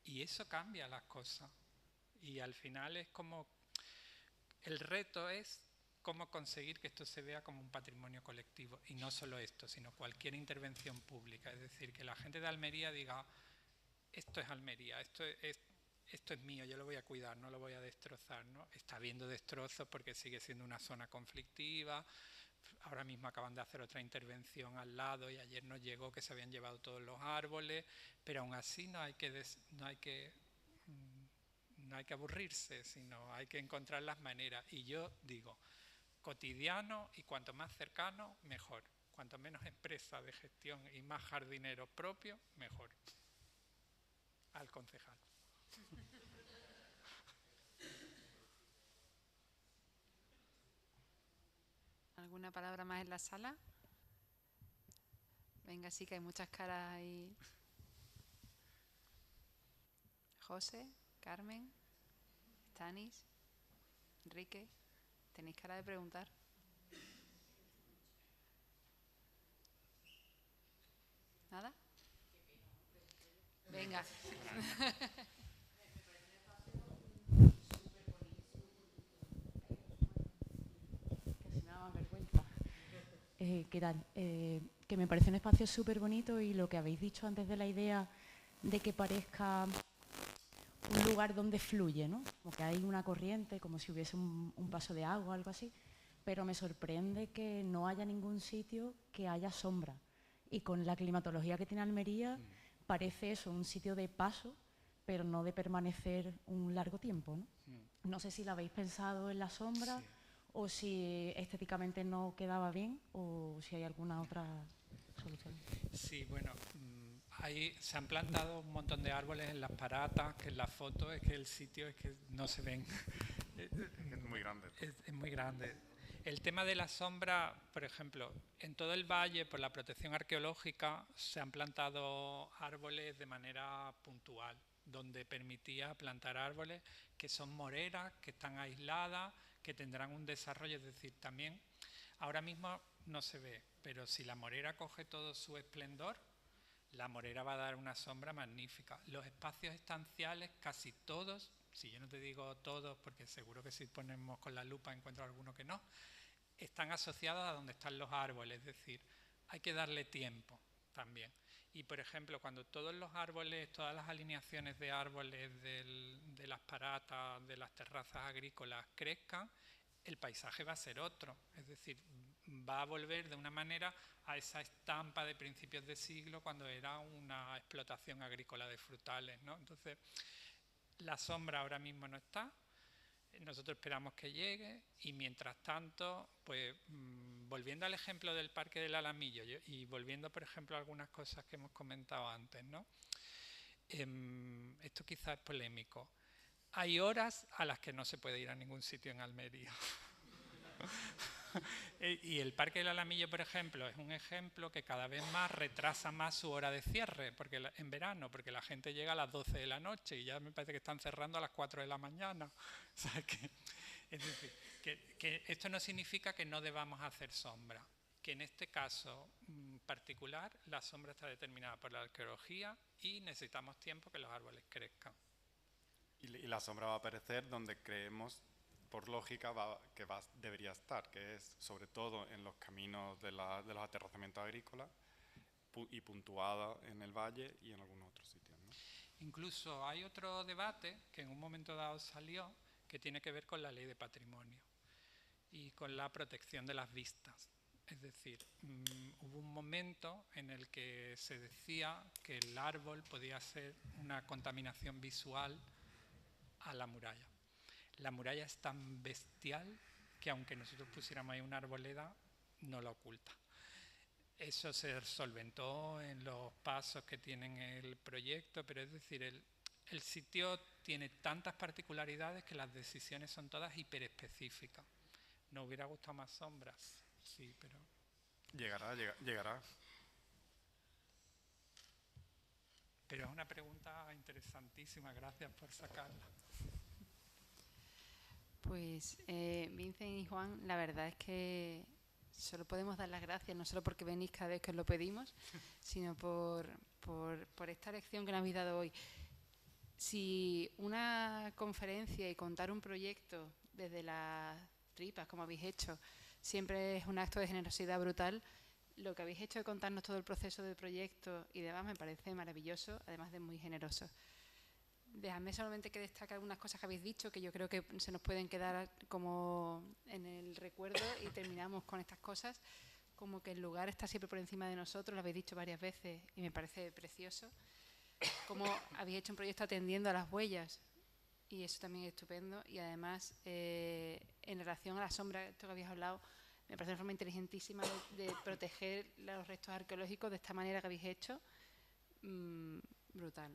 Y eso cambia las cosas. Y al final es como, el reto es cómo conseguir que esto se vea como un patrimonio colectivo, y no solo esto, sino cualquier intervención pública. Es decir, que la gente de Almería diga, esto es Almería, esto es mío, yo lo voy a cuidar, no lo voy a destrozar, ¿no? Está habiendo destrozos porque sigue siendo una zona conflictiva. Ahora mismo acaban de hacer otra intervención al lado y ayer nos llegó que se habían llevado todos los árboles, pero aún así no hay que aburrirse, sino hay que encontrar las maneras. Y yo digo, cotidiano, y cuanto más cercano, mejor. Cuanto menos empresa de gestión y más jardinero propio, mejor. Al concejal. ¿Alguna palabra más en la sala? Venga, sí, que hay muchas caras ahí. José, Carmen, Stanis, Enrique, tenéis cara de preguntar. ¿Nada? Venga. ¿Qué tal? Que me parece un espacio súper bonito y lo que habéis dicho antes de la idea de que parezca un lugar donde fluye, ¿no? Como que hay una corriente, como si hubiese un paso de agua o algo así, pero me sorprende que no haya ningún sitio que haya sombra. Y con la climatología que tiene Almería, parece eso, un sitio de paso, pero no de permanecer un largo tiempo, ¿no? No sé si lo habéis pensado en la sombra, sí, o si estéticamente no quedaba bien, o si hay alguna otra solución. Sí, bueno, ahí se han plantado un montón de árboles en las paratas, que en la foto es que el sitio es que no se ven. Es muy grande. Es muy grande. El tema de la sombra, por ejemplo, en todo el valle, por la protección arqueológica, se han plantado árboles de manera puntual, donde permitía plantar árboles que son moreras, que están aisladas, que tendrán un desarrollo, es decir, también ahora mismo no se ve, pero si la morera coge todo su esplendor, la morera va a dar una sombra magnífica. Los espacios estanciales, casi todos, si yo no te digo todos, porque seguro que si ponemos con la lupa encuentro alguno que no, están asociados a donde están los árboles, es decir, hay que darle tiempo también. Y por ejemplo, cuando todos los árboles, todas las alineaciones de árboles de las paratas, de las terrazas agrícolas crezcan, el paisaje va a ser otro, es decir, va a volver de una manera a esa estampa de principios de siglo cuando era una explotación agrícola de frutales, ¿no? Entonces, la sombra ahora mismo no está, nosotros esperamos que llegue y mientras tanto, pues volviendo al ejemplo del Parque del Alamillo y volviendo, por ejemplo, a algunas cosas que hemos comentado antes, ¿no? Esto quizás es polémico. Hay horas a las que no se puede ir a ningún sitio en Almería. Y el Parque del Alamillo, por ejemplo, es un ejemplo que cada vez más retrasa más su hora de cierre porque en verano, porque la gente llega a las 12 de la noche y ya me parece que están cerrando a las 4 de la mañana. O sea, es decir, que esto no significa que no debamos hacer sombra, que en este caso particular la sombra está determinada por la arqueología y necesitamos tiempo que los árboles crezcan. Y la sombra va a aparecer donde creemos, por lógica, debería estar, que es sobre todo en los caminos de los aterrazamientos agrícolas y puntuada en el valle y en algunos otros sitios, ¿no? Incluso hay otro debate que en un momento dado salió que tiene que ver con la ley de patrimonio y con la protección de las vistas. Es decir, hubo un momento en el que se decía que el árbol podía ser una contaminación visual a la muralla. La muralla es tan bestial que aunque nosotros pusiéramos ahí una arboleda, no la oculta. Eso se solventó en los pasos que tienen el proyecto, pero es decir, el sitio tiene tantas particularidades que las decisiones son todas hiperespecíficas. ¿Nos hubiera gustado más sombras? Sí, pero... Llegará. Pero es una pregunta interesantísima, gracias por sacarla. Pues Vincent y Juan, la verdad es que solo podemos dar las gracias, no solo porque venís cada vez que os lo pedimos, sino por esta lección que nos habéis dado hoy. Si una conferencia y contar un proyecto desde las tripas, como habéis hecho, siempre es un acto de generosidad brutal, lo que habéis hecho de contarnos todo el proceso del proyecto y demás me parece maravilloso, además de muy generoso. Dejadme solamente que destaque algunas cosas que habéis dicho, que yo creo que se nos pueden quedar como en el recuerdo y terminamos con estas cosas, como que el lugar está siempre por encima de nosotros, lo habéis dicho varias veces y me parece precioso. Como habéis hecho un proyecto atendiendo a las huellas y eso también es estupendo y además en relación a la sombra, esto que habéis hablado, me parece una forma inteligentísima de proteger los restos arqueológicos de esta manera que habéis hecho, brutal.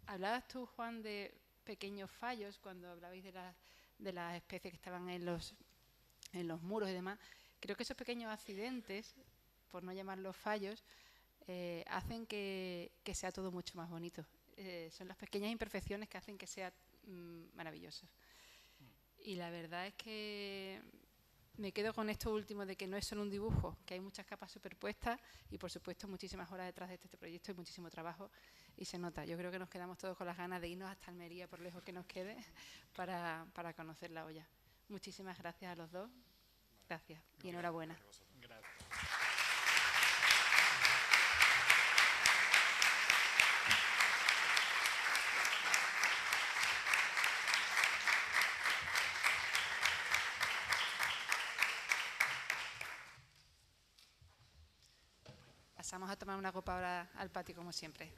Hablabas tú, Juan, de pequeños fallos cuando hablabais de las especies que estaban en los muros y demás. Creo que esos pequeños accidentes, por no llamarlos fallos, hacen que sea todo mucho más bonito. Son las pequeñas imperfecciones que hacen que sea maravilloso. Y la verdad es que me quedo con esto último de que no es solo un dibujo, que hay muchas capas superpuestas y por supuesto muchísimas horas detrás de este proyecto y muchísimo trabajo y se nota. Yo creo que nos quedamos todos con las ganas de irnos hasta Almería, por lejos que nos quede, para conocer la olla. Muchísimas gracias a los dos. Gracias y enhorabuena. Gracias. Pasamos a tomar una copa ahora al patio, como siempre.